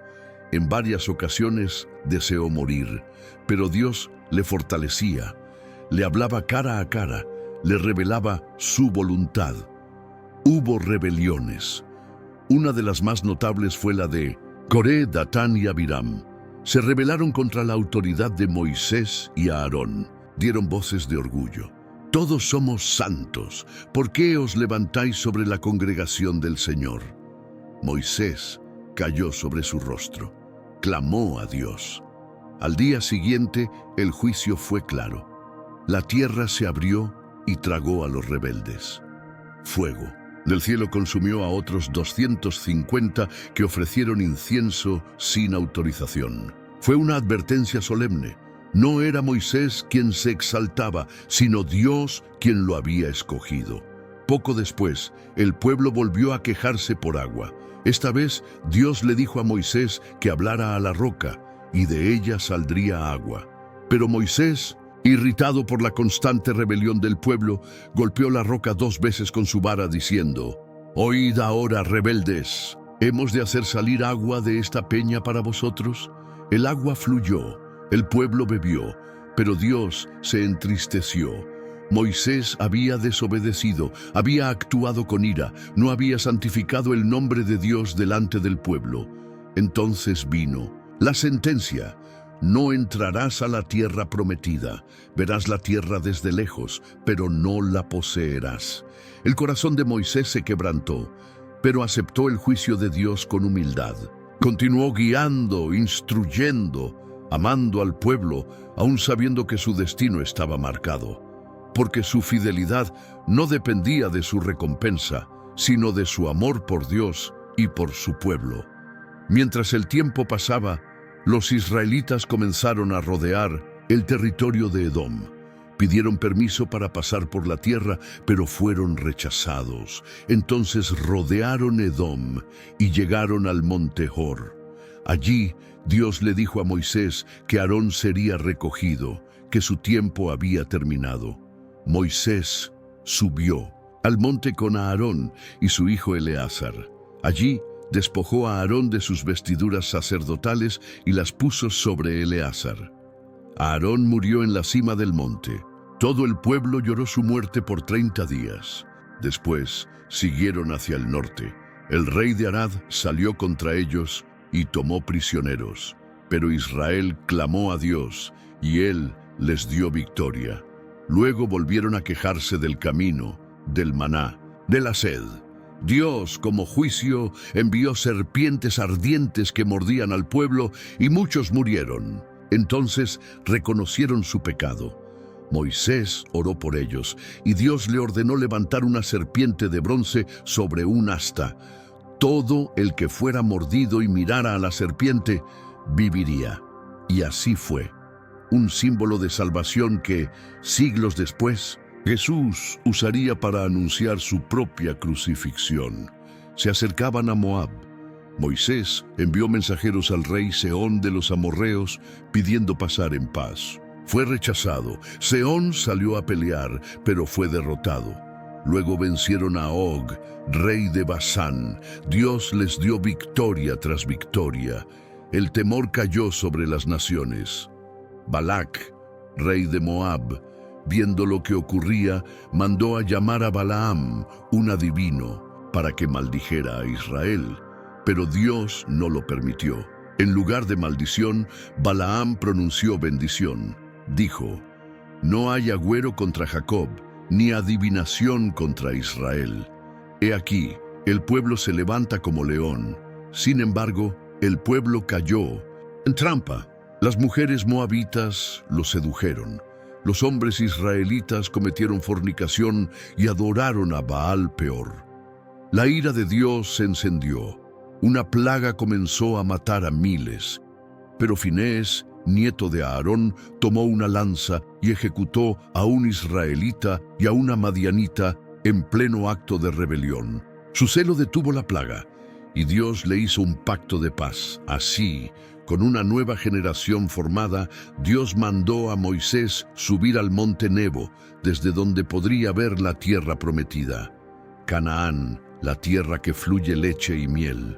En varias ocasiones deseó morir, pero Dios le fortalecía, le hablaba cara a cara, le revelaba su voluntad. Hubo rebeliones. Una de las más notables fue la de Coré, Datán y Abiram. Se rebelaron contra la autoridad de Moisés y Aarón. Dieron voces de orgullo. Todos somos santos. ¿Por qué os levantáis sobre la congregación del Señor? Moisés cayó sobre su rostro. Clamó a Dios. Al día siguiente, el juicio fue claro. La tierra se abrió y tragó a los rebeldes. Fuego del cielo consumió a otros 250 que ofrecieron incienso sin autorización. Fue una advertencia solemne. No era Moisés quien se exaltaba, sino Dios quien lo había escogido. Poco después, el pueblo volvió a quejarse por agua. Esta vez, Dios le dijo a Moisés que hablara a la roca, y de ella saldría agua. Pero Moisés, irritado por la constante rebelión del pueblo, golpeó la roca 2 veces con su vara, diciendo: «Oíd ahora, rebeldes, ¿hemos de hacer salir agua de esta peña para vosotros?» El agua fluyó, el pueblo bebió, pero Dios se entristeció. Moisés había desobedecido, había actuado con ira, no había santificado el nombre de Dios delante del pueblo. Entonces vino la sentencia: no entrarás a la tierra prometida, verás la tierra desde lejos, pero no la poseerás. El corazón de Moisés se quebrantó, pero aceptó el juicio de Dios con humildad. Continuó guiando, instruyendo, amando al pueblo, aun sabiendo que su destino estaba marcado, porque su fidelidad no dependía de su recompensa, sino de su amor por Dios y por su pueblo. Mientras el tiempo pasaba, los israelitas comenzaron a rodear el territorio de Edom. Pidieron permiso para pasar por la tierra, pero fueron rechazados. Entonces rodearon Edom y llegaron al monte Hor. Allí Dios le dijo a Moisés que Aarón sería recogido, que su tiempo había terminado. Moisés subió al monte con Aarón y su hijo Eleazar. Allí despojó a Aarón de sus vestiduras sacerdotales y las puso sobre Eleazar. Aarón murió en la cima del monte. Todo el pueblo lloró su muerte por 30 días. Después siguieron hacia el norte. El rey de Arad salió contra ellos y tomó prisioneros. Pero Israel clamó a Dios y Él les dio victoria. Luego volvieron a quejarse del camino, del maná, de la sed. Dios, como juicio, envió serpientes ardientes que mordían al pueblo y muchos murieron. Entonces reconocieron su pecado. Moisés oró por ellos y Dios le ordenó levantar una serpiente de bronce sobre un asta. Todo el que fuera mordido y mirara a la serpiente viviría. Y así fue. Un símbolo de salvación que, siglos después, Jesús usaría para anunciar su propia crucifixión. Se acercaban a Moab. Moisés envió mensajeros al rey Sehón de los amorreos pidiendo pasar en paz. Fue rechazado. Sehón salió a pelear, pero fue derrotado. Luego vencieron a Og, rey de Basán. Dios les dio victoria tras victoria. El temor cayó sobre las naciones. Balac, rey de Moab, viendo lo que ocurría, mandó a llamar a Balaam, un adivino, para que maldijera a Israel. Pero Dios no lo permitió. En lugar de maldición, Balaam pronunció bendición. Dijo: no hay agüero contra Jacob, ni adivinación contra Israel. He aquí, el pueblo se levanta como león. Sin embargo, el pueblo cayó en trampa. Las mujeres moabitas lo sedujeron. Los hombres israelitas cometieron fornicación y adoraron a Baal Peor. La ira de Dios se encendió. Una plaga comenzó a matar a miles. Pero Finés, nieto de Aarón, tomó una lanza y ejecutó a un israelita y a una madianita en pleno acto de rebelión. Su celo detuvo la plaga, y Dios le hizo un pacto de paz. Así, con una nueva generación formada, Dios mandó a Moisés subir al monte Nebo, desde donde podría ver la tierra prometida. Canaán, la tierra que fluye leche y miel.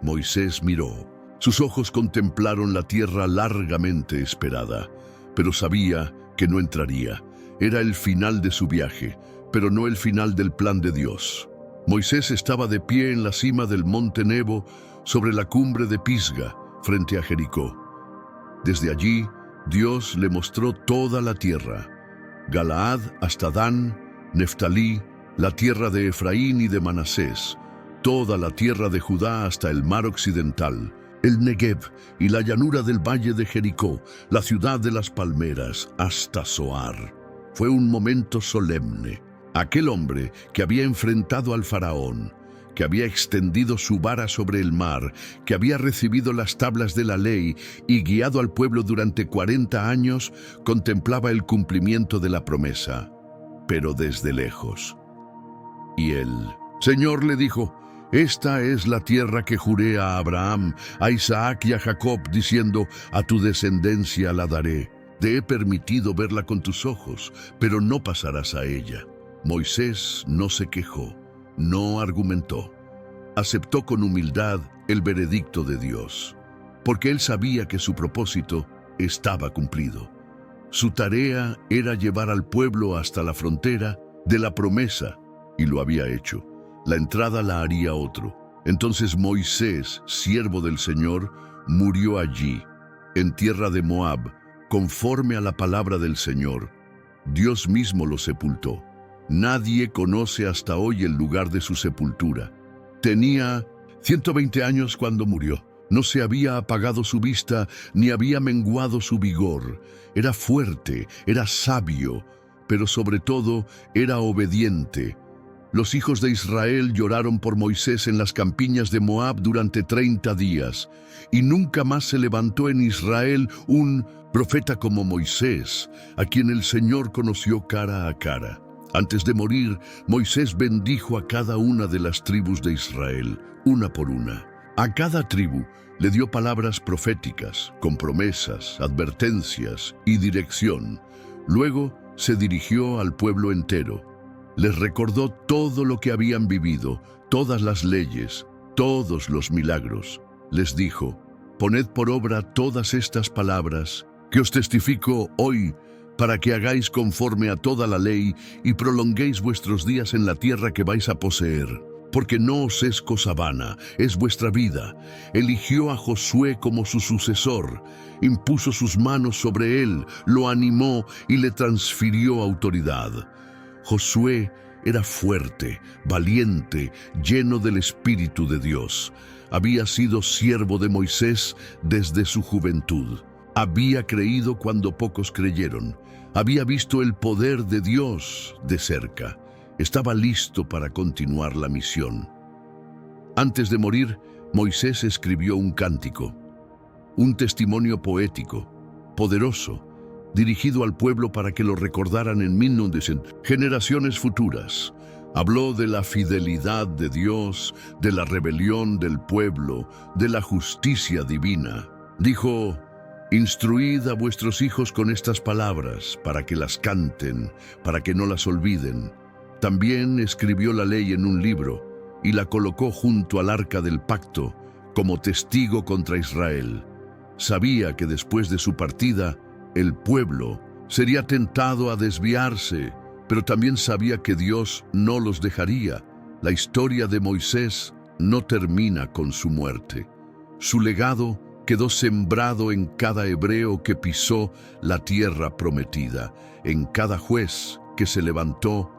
Moisés miró. Sus ojos contemplaron la tierra largamente esperada, pero sabía que no entraría. Era el final de su viaje, pero no el final del plan de Dios. Moisés estaba de pie en la cima del monte Nebo, sobre la cumbre de Pisga, frente a Jericó. Desde allí, Dios le mostró toda la tierra: Galaad hasta Dan, Neftalí, la tierra de Efraín y de Manasés, toda la tierra de Judá hasta el mar occidental, el Negev y la llanura del valle de Jericó, la ciudad de las palmeras, hasta Zoar. Fue un momento solemne. Aquel hombre que había enfrentado al faraón, que había extendido su vara sobre el mar, que había recibido las tablas de la ley y guiado al pueblo durante 40 años, contemplaba el cumplimiento de la promesa, pero desde lejos. Y el Señor le dijo: esta es la tierra que juré a Abraham, a Isaac y a Jacob, diciendo: a tu descendencia la daré. Te he permitido verla con tus ojos, pero no pasarás a ella. Moisés no se quejó, no argumentó. Aceptó con humildad el veredicto de Dios, porque él sabía que su propósito estaba cumplido. Su tarea era llevar al pueblo hasta la frontera de la promesa, y lo había hecho. La entrada la haría otro. Entonces Moisés, siervo del Señor, murió allí, en tierra de Moab, conforme a la palabra del Señor. Dios mismo lo sepultó. Nadie conoce hasta hoy el lugar de su sepultura. Tenía 120 años cuando murió. No se había apagado su vista, ni había menguado su vigor. Era fuerte, era sabio, pero sobre todo era obediente. Los hijos de Israel lloraron por Moisés en las campiñas de Moab durante 30 días, y nunca más se levantó en Israel un profeta como Moisés, a quien el Señor conoció cara a cara. Antes de morir, Moisés bendijo a cada una de las tribus de Israel, una por una. A cada tribu le dio palabras proféticas, con promesas, advertencias y dirección. Luego se dirigió al pueblo entero. Les recordó todo lo que habían vivido, todas las leyes, todos los milagros. Les dijo: poned por obra todas estas palabras que os testifico hoy, para que hagáis conforme a toda la ley y prolonguéis vuestros días en la tierra que vais a poseer. Porque no os es cosa vana, es vuestra vida. Eligió a Josué como su sucesor, impuso sus manos sobre él, lo animó y le transfirió autoridad. Josué era fuerte, valiente, lleno del Espíritu de Dios. Había sido siervo de Moisés desde su juventud. Había creído cuando pocos creyeron. Había visto el poder de Dios de cerca. Estaba listo para continuar la misión. Antes de morir, Moisés escribió un cántico, un testimonio poético, poderoso, dirigido al pueblo para que lo recordaran en 1900 generaciones futuras. Habló de la fidelidad de Dios, de la rebelión del pueblo, de la justicia divina. Dijo: instruid a vuestros hijos con estas palabras, para que las canten, para que no las olviden. También escribió la ley en un libro y la colocó junto al arca del pacto, como testigo contra Israel. Sabía que después de su partida, el pueblo sería tentado a desviarse, pero también sabía que Dios no los dejaría. La historia de Moisés no termina con su muerte. Su legado quedó sembrado en cada hebreo que pisó la tierra prometida, en cada juez que se levantó,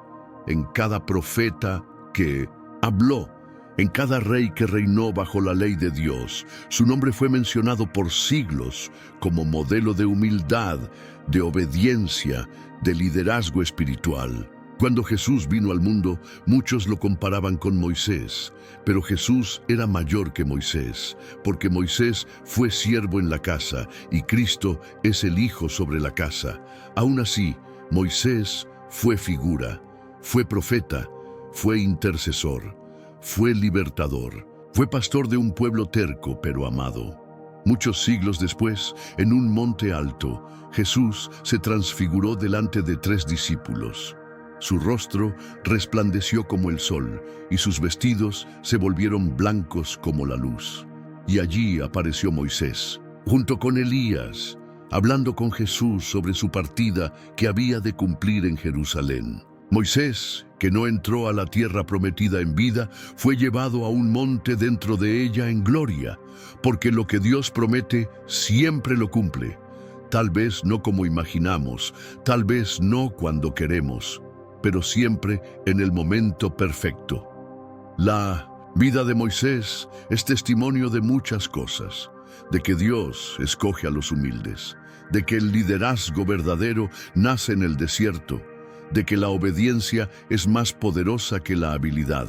en cada profeta que habló, en cada rey que reinó bajo la ley de Dios. Su nombre fue mencionado por siglos como modelo de humildad, de obediencia, de liderazgo espiritual. Cuando Jesús vino al mundo, muchos lo comparaban con Moisés, pero Jesús era mayor que Moisés, porque Moisés fue siervo en la casa y Cristo es el Hijo sobre la casa. Aún así, Moisés fue figura, fue profeta, fue intercesor, fue libertador, fue pastor de un pueblo terco pero amado. Muchos siglos después, en un monte alto, Jesús se transfiguró delante de 3 discípulos. Su rostro resplandeció como el sol, y sus vestidos se volvieron blancos como la luz. Y allí apareció Moisés, junto con Elías, hablando con Jesús sobre su partida que había de cumplir en Jerusalén. Moisés, que no entró a la tierra prometida en vida, fue llevado a un monte dentro de ella en gloria, porque lo que Dios promete siempre lo cumple. Tal vez no como imaginamos, tal vez no cuando queremos, pero siempre en el momento perfecto. La vida de Moisés es testimonio de muchas cosas: de que Dios escoge a los humildes, de que el liderazgo verdadero nace en el desierto, de que la obediencia es más poderosa que la habilidad,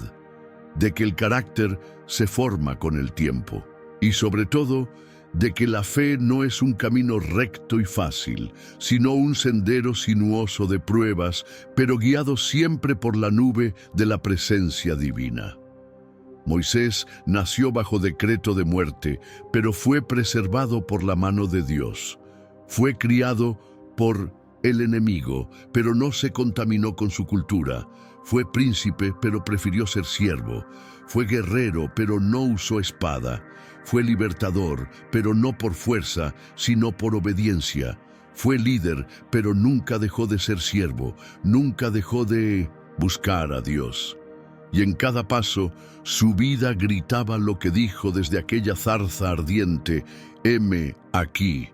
de que el carácter se forma con el tiempo y, sobre todo, de que la fe no es un camino recto y fácil, sino un sendero sinuoso de pruebas, pero guiado siempre por la nube de la presencia divina. Moisés nació bajo decreto de muerte, pero fue preservado por la mano de Dios. Fue criado por el enemigo, pero no se contaminó con su cultura. Fue príncipe, pero prefirió ser siervo. Fue guerrero, pero no usó espada. Fue libertador, pero no por fuerza, sino por obediencia. Fue líder, pero nunca dejó de ser siervo. Nunca dejó de buscar a Dios. Y en cada paso, su vida gritaba lo que dijo desde aquella zarza ardiente: heme aquí.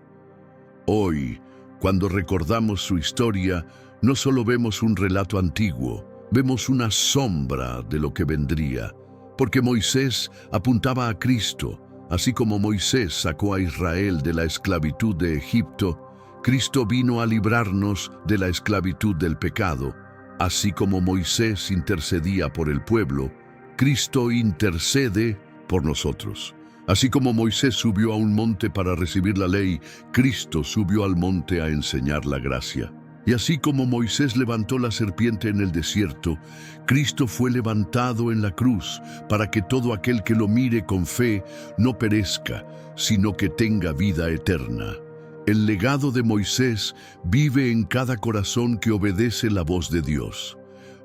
Hoy, cuando recordamos su historia, no solo vemos un relato antiguo, vemos una sombra de lo que vendría, porque Moisés apuntaba a Cristo. Así como Moisés sacó a Israel de la esclavitud de Egipto, Cristo vino a librarnos de la esclavitud del pecado. Así como Moisés intercedía por el pueblo, Cristo intercede por nosotros. Así como Moisés subió a un monte para recibir la ley, Cristo subió al monte a enseñar la gracia. Y así como Moisés levantó la serpiente en el desierto, Cristo fue levantado en la cruz para que todo aquel que lo mire con fe no perezca, sino que tenga vida eterna. El legado de Moisés vive en cada corazón que obedece la voz de Dios.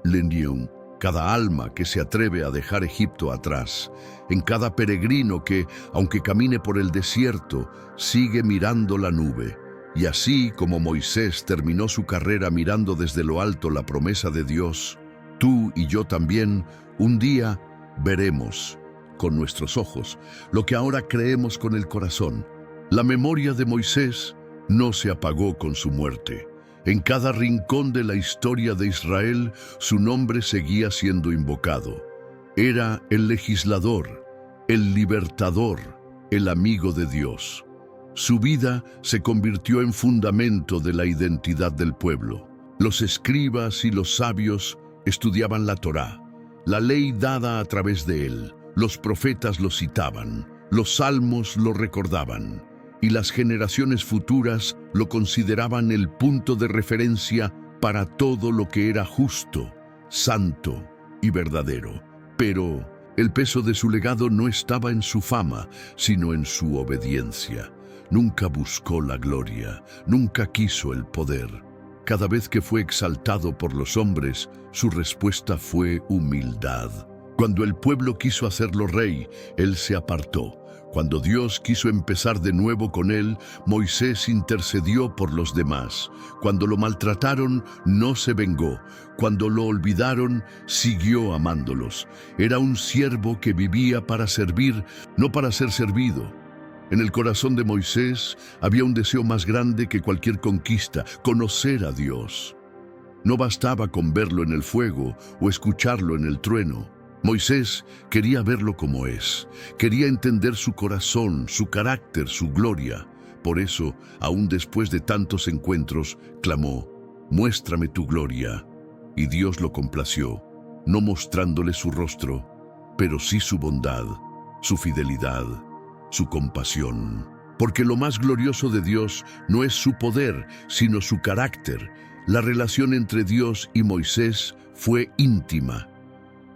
L'Unión, cada alma que se atreve a dejar Egipto atrás, en cada peregrino que, aunque camine por el desierto, sigue mirando la nube. Y así como Moisés terminó su carrera mirando desde lo alto la promesa de Dios, tú y yo también un día veremos con nuestros ojos lo que ahora creemos con el corazón. La memoria de Moisés no se apagó con su muerte. En cada rincón de la historia de Israel, su nombre seguía siendo invocado. Era el legislador, el libertador, el amigo de Dios. Su vida se convirtió en fundamento de la identidad del pueblo. Los escribas y los sabios estudiaban la Torá, la ley dada a través de él. Los profetas lo citaban, los salmos lo recordaban, y las generaciones futuras lo consideraban el punto de referencia para todo lo que era justo, santo y verdadero. Pero el peso de su legado no estaba en su fama, sino en su obediencia. Nunca buscó la gloria, nunca quiso el poder. Cada vez que fue exaltado por los hombres, su respuesta fue humildad. Cuando el pueblo quiso hacerlo rey, él se apartó. Cuando Dios quiso empezar de nuevo con él, Moisés intercedió por los demás. Cuando lo maltrataron, no se vengó. Cuando lo olvidaron, siguió amándolos. Era un siervo que vivía para servir, no para ser servido. En el corazón de Moisés había un deseo más grande que cualquier conquista: conocer a Dios. No bastaba con verlo en el fuego o escucharlo en el trueno. Moisés quería verlo como es, quería entender su corazón, su carácter, su gloria. Por eso, aún después de tantos encuentros, clamó: «Muéstrame tu gloria». Y Dios lo complació, no mostrándole su rostro, pero sí su bondad, su fidelidad, su compasión. Porque lo más glorioso de Dios no es su poder, sino su carácter. La relación entre Dios y Moisés fue íntima.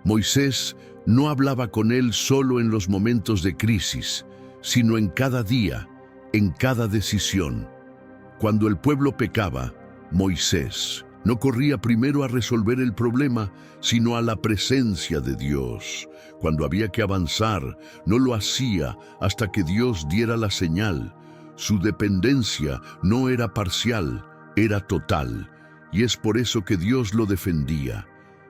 Moisés no hablaba con él solo en los momentos de crisis, sino en cada día, en cada decisión. Cuando el pueblo pecaba, Moisés no corría primero a resolver el problema, sino a la presencia de Dios. Cuando había que avanzar, no lo hacía hasta que Dios diera la señal. Su dependencia no era parcial, era total, y es por eso que Dios lo defendía.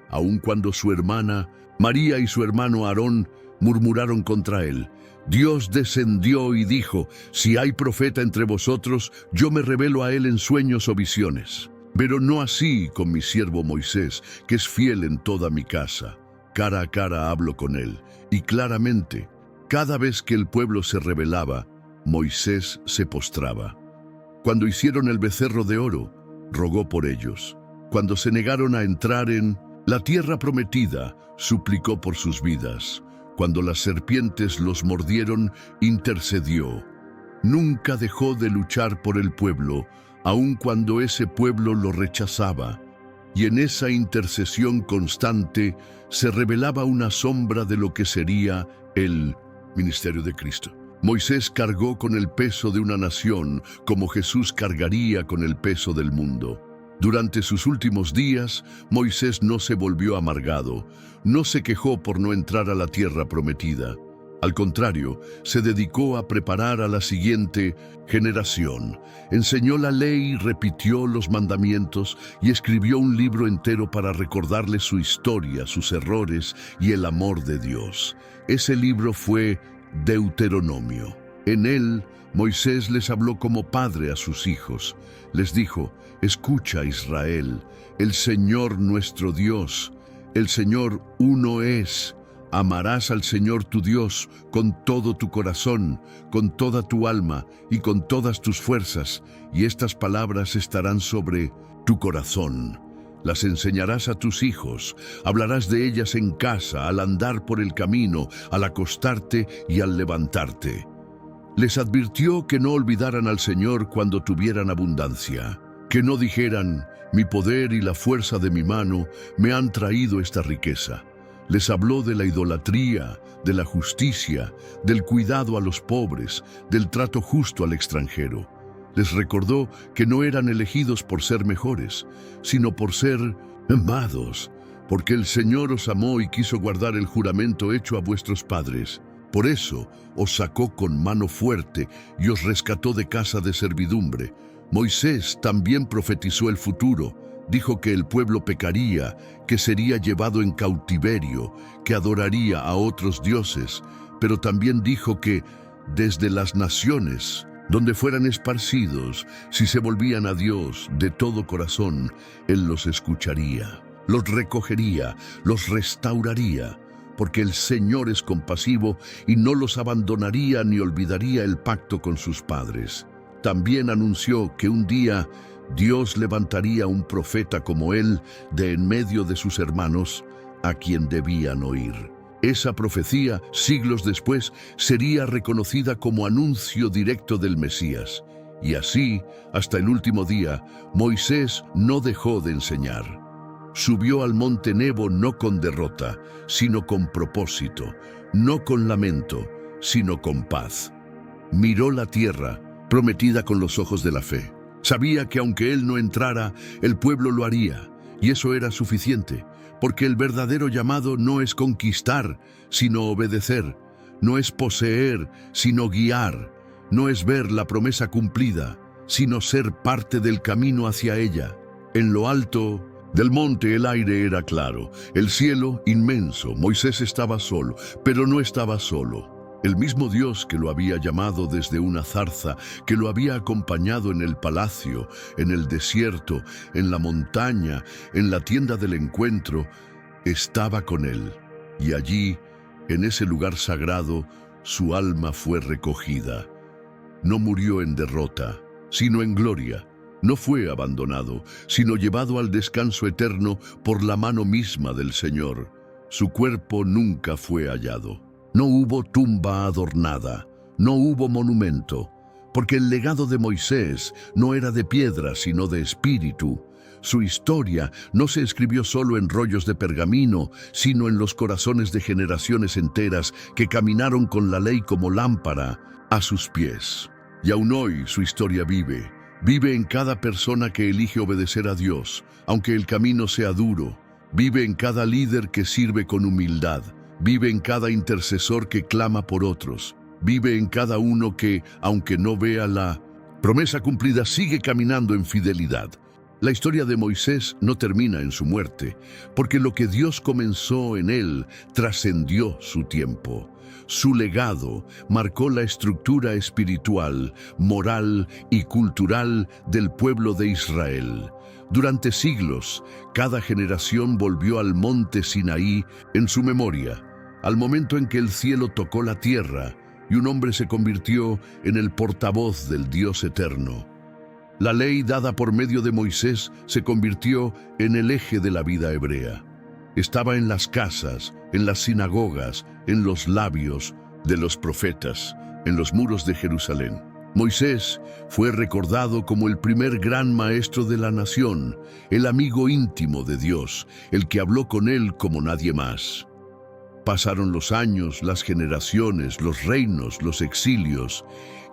Aun cuando su hermana María y su hermano Aarón murmuraron contra él, Dios descendió y dijo: «Si hay profeta entre vosotros, yo me revelo a él en sueños o visiones. Pero no así con mi siervo Moisés, que es fiel en toda mi casa. Cara a cara hablo con él». Y claramente, cada vez que el pueblo se rebelaba, Moisés se postraba. Cuando hicieron el becerro de oro, rogó por ellos. Cuando se negaron a entrar en la tierra prometida, suplicó por sus vidas. Cuando las serpientes los mordieron, intercedió. Nunca dejó de luchar por el pueblo, aun cuando ese pueblo lo rechazaba. Y en esa intercesión constante se revelaba una sombra de lo que sería el ministerio de Cristo. Moisés cargó con el peso de una nación, como Jesús cargaría con el peso del mundo. Durante sus últimos días, Moisés no se volvió amargado, no se quejó por no entrar a la tierra prometida. Al contrario, se dedicó a preparar a la siguiente generación. Enseñó la ley, repitió los mandamientos y escribió un libro entero para recordarles su historia, sus errores y el amor de Dios. Ese libro fue Deuteronomio. En él, Moisés les habló como padre a sus hijos. Les dijo: «Escucha, Israel, el Señor nuestro Dios, el Señor uno es. Amarás al Señor tu Dios con todo tu corazón, con toda tu alma y con todas tus fuerzas, y estas palabras estarán sobre tu corazón. Las enseñarás a tus hijos, hablarás de ellas en casa, al andar por el camino, al acostarte y al levantarte». Les advirtió que no olvidaran al Señor cuando tuvieran abundancia, que no dijeran: «Mi poder y la fuerza de mi mano me han traído esta riqueza». Les habló de la idolatría, de la justicia, del cuidado a los pobres, del trato justo al extranjero. Les recordó que no eran elegidos por ser mejores, sino por ser amados, porque el Señor os amó y quiso guardar el juramento hecho a vuestros padres. Por eso os sacó con mano fuerte y os rescató de casa de servidumbre. Moisés también profetizó el futuro. Dijo que el pueblo pecaría, que sería llevado en cautiverio, que adoraría a otros dioses, pero también dijo que desde las naciones, donde fueran esparcidos, si se volvían a Dios de todo corazón, Él los escucharía, los recogería, los restauraría, porque el Señor es compasivo y no los abandonaría ni olvidaría el pacto con sus padres. También anunció que un día Dios levantaría un profeta como él de en medio de sus hermanos, a quien debían oír. Esa profecía, siglos después, sería reconocida como anuncio directo del Mesías. Y así, hasta el último día, Moisés no dejó de enseñar. Subió al monte Nebo no con derrota, sino con propósito, no con lamento, sino con paz. Miró la tierra, prometida con los ojos de la fe. Sabía que aunque él no entrara, el pueblo lo haría, y eso era suficiente, porque el verdadero llamado no es conquistar, sino obedecer, no es poseer, sino guiar, no es ver la promesa cumplida, sino ser parte del camino hacia ella. En lo alto del monte el aire era claro, el cielo inmenso. Moisés estaba solo, pero no estaba solo. El mismo Dios que lo había llamado desde una zarza, que lo había acompañado en el palacio, en el desierto, en la montaña, en la tienda del encuentro, estaba con él. Y allí, en ese lugar sagrado, su alma fue recogida. No murió en derrota, sino en gloria. No fue abandonado, sino llevado al descanso eterno por la mano misma del Señor. Su cuerpo nunca fue hallado. No hubo tumba adornada, no hubo monumento, porque el legado de Moisés no era de piedra, sino de espíritu. Su historia no se escribió solo en rollos de pergamino, sino en los corazones de generaciones enteras que caminaron con la ley como lámpara a sus pies. Y aún hoy su historia vive. Vive en cada persona que elige obedecer a Dios, aunque el camino sea duro. Vive en cada líder que sirve con humildad. Vive en cada intercesor que clama por otros. Vive en cada uno que, aunque no vea la promesa cumplida, sigue caminando en fidelidad. La historia de Moisés no termina en su muerte, porque lo que Dios comenzó en él trascendió su tiempo. Su legado marcó la estructura espiritual, moral y cultural del pueblo de Israel. Durante siglos, cada generación volvió al monte Sinaí en su memoria, al momento en que el cielo tocó la tierra y un hombre se convirtió en el portavoz del Dios eterno. La ley dada por medio de Moisés se convirtió en el eje de la vida hebrea. Estaba en las casas, en las sinagogas, en los labios de los profetas, en los muros de Jerusalén. Moisés fue recordado como el primer gran maestro de la nación, el amigo íntimo de Dios, el que habló con él como nadie más. Pasaron los años, las generaciones, los reinos, los exilios,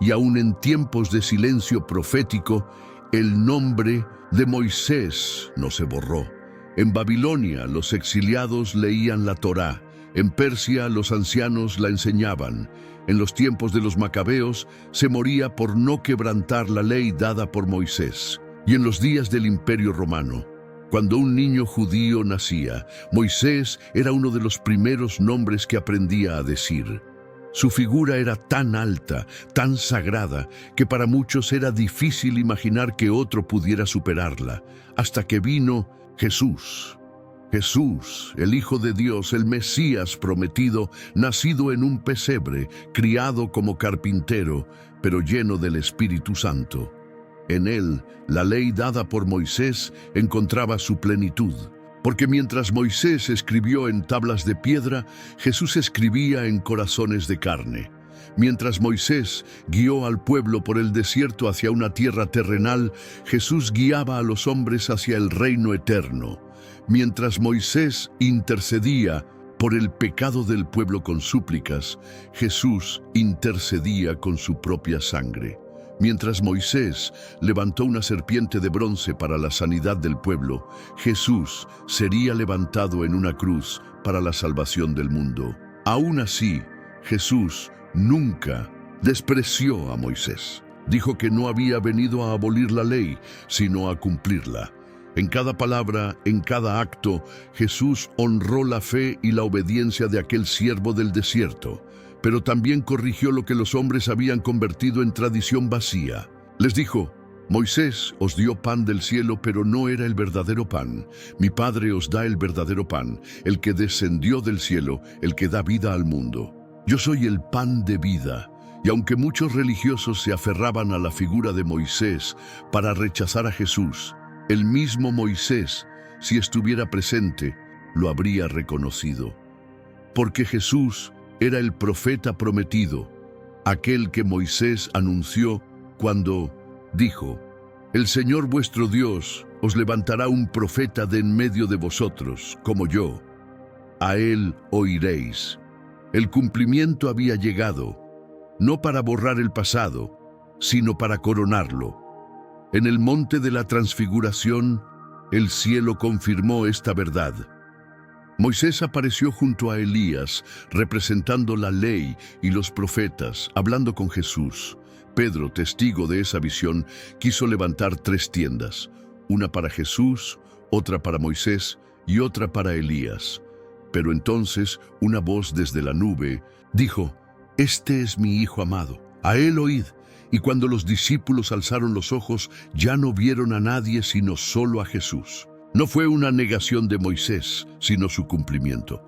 y aún en tiempos de silencio profético, el nombre de Moisés no se borró. En Babilonia los exiliados leían la Torá, en Persia los ancianos la enseñaban, en los tiempos de los macabeos se moría por no quebrantar la ley dada por Moisés, y en los días del Imperio Romano, cuando un niño judío nacía, Moisés era uno de los primeros nombres que aprendía a decir. Su figura era tan alta, tan sagrada, que para muchos era difícil imaginar que otro pudiera superarla, hasta que vino Jesús. Jesús, el Hijo de Dios, el Mesías prometido, nacido en un pesebre, criado como carpintero, pero lleno del Espíritu Santo. En él, la ley dada por Moisés encontraba su plenitud, porque mientras Moisés escribió en tablas de piedra, Jesús escribía en corazones de carne. Mientras Moisés guió al pueblo por el desierto hacia una tierra terrenal, Jesús guiaba a los hombres hacia el reino eterno. Mientras Moisés intercedía por el pecado del pueblo con súplicas, Jesús intercedía con su propia sangre. Mientras Moisés levantó una serpiente de bronce para la sanidad del pueblo, Jesús sería levantado en una cruz para la salvación del mundo. Aún así, Jesús nunca despreció a Moisés. Dijo que no había venido a abolir la ley, sino a cumplirla. En cada palabra, en cada acto, Jesús honró la fe y la obediencia de aquel siervo del desierto, pero también corrigió lo que los hombres habían convertido en tradición vacía. Les dijo: Moisés os dio pan del cielo, pero no era el verdadero pan. Mi Padre os da el verdadero pan, el que descendió del cielo, el que da vida al mundo. Yo soy el pan de vida. Y aunque muchos religiosos se aferraban a la figura de Moisés para rechazar a Jesús, el mismo Moisés, si estuviera presente, lo habría reconocido. Porque Jesús era el profeta prometido, aquel que Moisés anunció cuando dijo: El Señor vuestro Dios os levantará un profeta de en medio de vosotros, como yo. A él oiréis. El cumplimiento había llegado, no para borrar el pasado, sino para coronarlo. En el monte de la transfiguración, el cielo confirmó esta verdad. Moisés apareció junto a Elías, representando la ley y los profetas, hablando con Jesús. Pedro, testigo de esa visión, quiso levantar 3 tiendas, una para Jesús, otra para Moisés y otra para Elías. Pero entonces una voz desde la nube dijo: Este es mi Hijo amado, a él oíd. Y cuando los discípulos alzaron los ojos, ya no vieron a nadie sino solo a Jesús. No fue una negación de Moisés, sino su cumplimiento.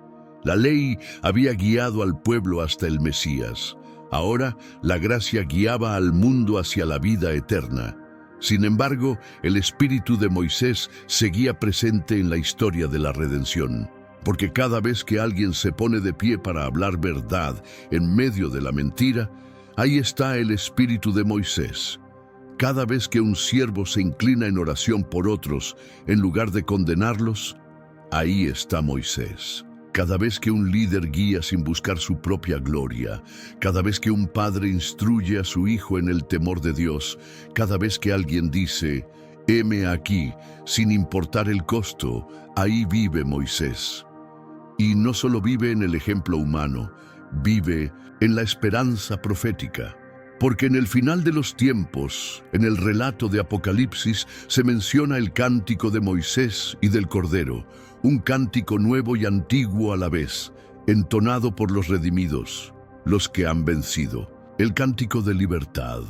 La ley había guiado al pueblo hasta el Mesías. Ahora, la gracia guiaba al mundo hacia la vida eterna. Sin embargo, el espíritu de Moisés seguía presente en la historia de la redención, porque cada vez que alguien se pone de pie para hablar verdad en medio de la mentira, ahí está el espíritu de Moisés. Cada vez que un siervo se inclina en oración por otros, en lugar de condenarlos, ahí está Moisés. Cada vez que un líder guía sin buscar su propia gloria, cada vez que un padre instruye a su hijo en el temor de Dios, cada vez que alguien dice: heme aquí, sin importar el costo, ahí vive Moisés. Y no solo vive en el ejemplo humano, vive en la esperanza profética. Porque en el final de los tiempos, en el relato de Apocalipsis, se menciona el cántico de Moisés y del Cordero, un cántico nuevo y antiguo a la vez, entonado por los redimidos, los que han vencido. El cántico de libertad,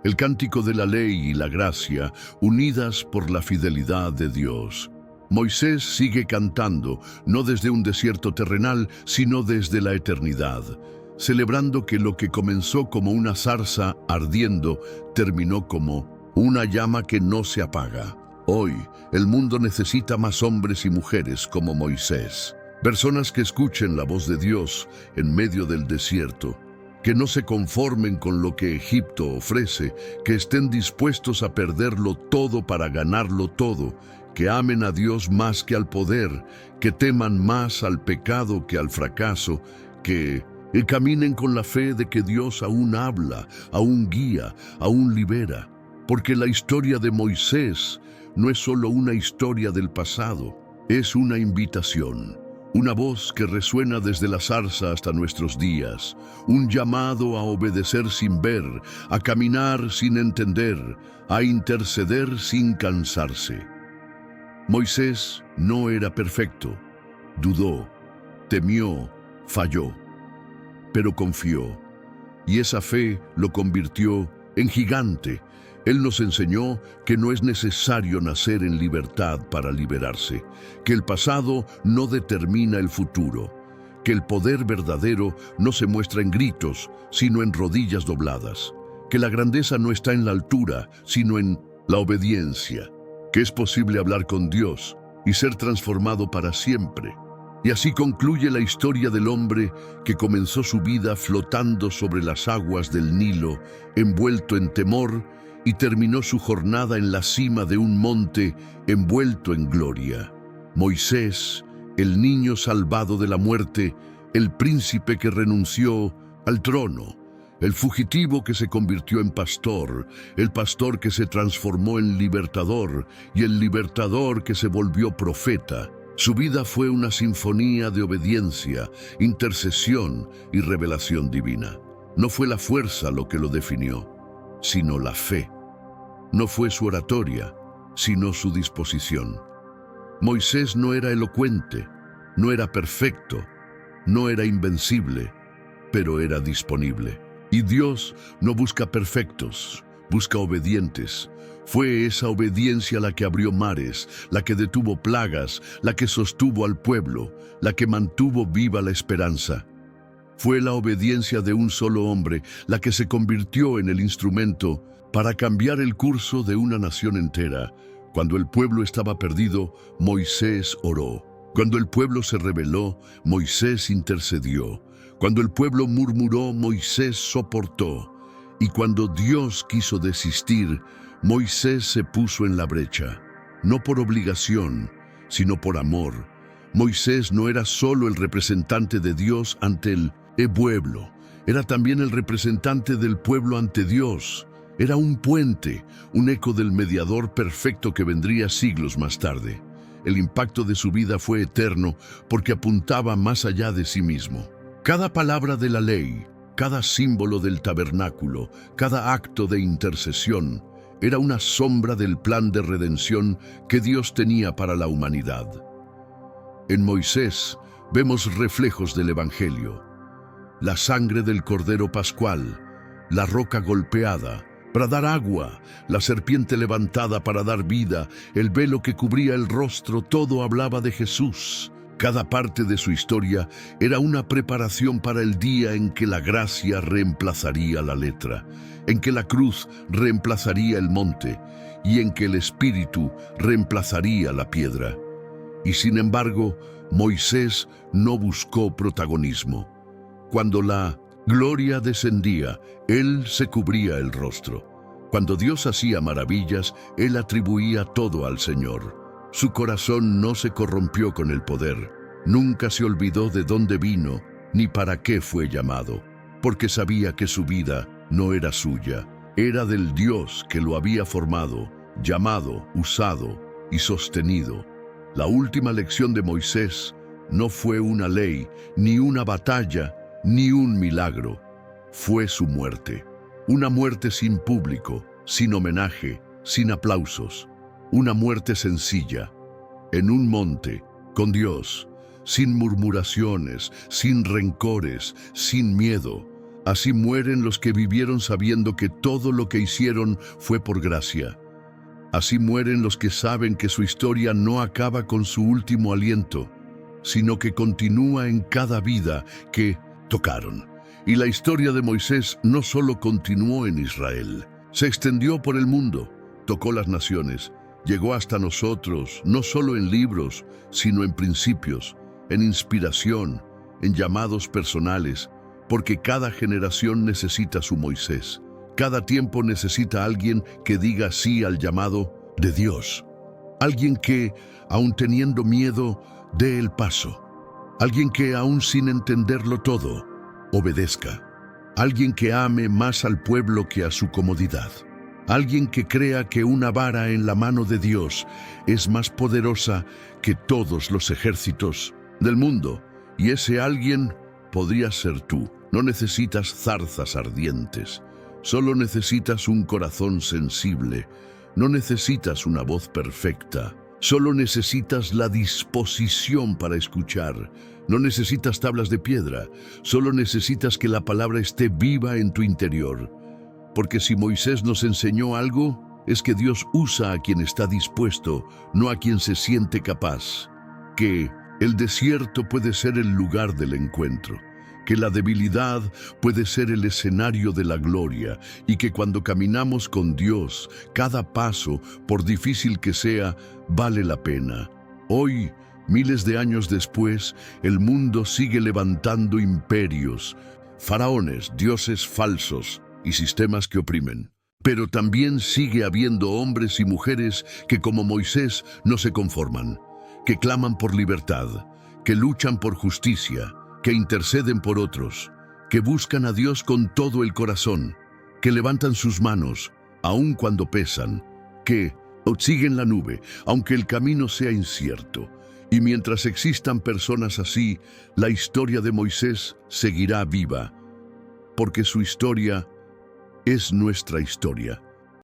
el cántico de la ley y la gracia, unidas por la fidelidad de Dios. Moisés sigue cantando, no desde un desierto terrenal, sino desde la eternidad, celebrando que lo que comenzó como una zarza ardiendo, terminó como una llama que no se apaga. Hoy, el mundo necesita más hombres y mujeres como Moisés, personas que escuchen la voz de Dios en medio del desierto, que no se conformen con lo que Egipto ofrece, que estén dispuestos a perderlo todo para ganarlo todo, que amen a Dios más que al poder, que teman más al pecado que al fracaso, que caminen con la fe de que Dios aún habla, aún guía, aún libera. Porque la historia de Moisés no es solo una historia del pasado, es una invitación. Una voz que resuena desde la zarza hasta nuestros días, un llamado a obedecer sin ver, a caminar sin entender, a interceder sin cansarse. Moisés no era perfecto, dudó, temió, falló, pero confió, y esa fe lo convirtió en gigante. Él nos enseñó que no es necesario nacer en libertad para liberarse, que el pasado no determina el futuro, que el poder verdadero no se muestra en gritos, sino en rodillas dobladas, que la grandeza no está en la altura, sino en la obediencia, que es posible hablar con Dios y ser transformado para siempre. Y así concluye la historia del hombre que comenzó su vida flotando sobre las aguas del Nilo, envuelto en temor, y terminó su jornada en la cima de un monte envuelto en gloria. Moisés, el niño salvado de la muerte, el príncipe que renunció al trono, el fugitivo que se convirtió en pastor, el pastor que se transformó en libertador y el libertador que se volvió profeta. Su vida fue una sinfonía de obediencia, intercesión y revelación divina. No fue la fuerza lo que lo definió, sino la fe. No fue su oratoria, sino su disposición. Moisés no era elocuente, no era perfecto, no era invencible, pero era disponible. Y Dios no busca perfectos, busca obedientes. Fue esa obediencia la que abrió mares, la que detuvo plagas, la que sostuvo al pueblo, la que mantuvo viva la esperanza. Fue la obediencia de un solo hombre la que se convirtió en el instrumento para cambiar el curso de una nación entera. Cuando el pueblo estaba perdido, Moisés oró. Cuando el pueblo se rebeló, Moisés intercedió. Cuando el pueblo murmuró, Moisés soportó. Y cuando Dios quiso desistir, Moisés se puso en la brecha, no por obligación, sino por amor. Moisés no era solo el representante de Dios ante el pueblo, era también el representante del pueblo ante Dios. Era un puente, un eco del mediador perfecto que vendría siglos más tarde. El impacto de su vida fue eterno porque apuntaba más allá de sí mismo. Cada palabra de la ley, cada símbolo del tabernáculo, cada acto de intercesión, era una sombra del plan de redención que Dios tenía para la humanidad. En Moisés vemos reflejos del Evangelio. La sangre del Cordero Pascual, la roca golpeada para dar agua, la serpiente levantada para dar vida, el velo que cubría el rostro, todo hablaba de Jesús. Cada parte de su historia era una preparación para el día en que la gracia reemplazaría la letra, en que la cruz reemplazaría el monte y en que el Espíritu reemplazaría la piedra. Y sin embargo, Moisés no buscó protagonismo. Cuando la gloria descendía, él se cubría el rostro. Cuando Dios hacía maravillas, él atribuía todo al Señor. Su corazón no se corrompió con el poder. Nunca se olvidó de dónde vino, ni para qué fue llamado, porque sabía que su vida no era suya. Era del Dios que lo había formado, llamado, usado y sostenido. La última lección de Moisés no fue una ley, ni una batalla, ni un milagro. Fue su muerte. Una muerte sin público, sin homenaje, sin aplausos. Una muerte sencilla, en un monte, con Dios, sin murmuraciones, sin rencores, sin miedo. Así mueren los que vivieron sabiendo que todo lo que hicieron fue por gracia. Así mueren los que saben que su historia no acaba con su último aliento, sino que continúa en cada vida que tocaron. Y la historia de Moisés no solo continuó en Israel, se extendió por el mundo, tocó las naciones, llegó hasta nosotros, no solo en libros, sino en principios, en inspiración, en llamados personales, porque cada generación necesita su Moisés. Cada tiempo necesita a alguien que diga sí al llamado de Dios. Alguien que, aun teniendo miedo, dé el paso. Alguien que, aun sin entenderlo todo, obedezca. Alguien que ame más al pueblo que a su comodidad. Alguien que crea que una vara en la mano de Dios es más poderosa que todos los ejércitos del mundo. Y ese alguien podría ser tú. No necesitas zarzas ardientes. Solo necesitas un corazón sensible. No necesitas una voz perfecta. Solo necesitas la disposición para escuchar. No necesitas tablas de piedra. Solo necesitas que la palabra esté viva en tu interior. Porque si Moisés nos enseñó algo, es que Dios usa a quien está dispuesto, no a quien se siente capaz. Que el desierto puede ser el lugar del encuentro. Que la debilidad puede ser el escenario de la gloria y que cuando caminamos con Dios, cada paso, por difícil que sea, vale la pena. Hoy, miles de años después, el mundo sigue levantando imperios, faraones, dioses falsos y sistemas que oprimen. Pero también sigue habiendo hombres y mujeres que, como Moisés, no se conforman, que claman por libertad, que luchan por justicia, que interceden por otros, que buscan a Dios con todo el corazón, que levantan sus manos, aun cuando pesan, que siguen la nube, aunque el camino sea incierto. Y mientras existan personas así, la historia de Moisés seguirá viva, porque su historia es nuestra historia.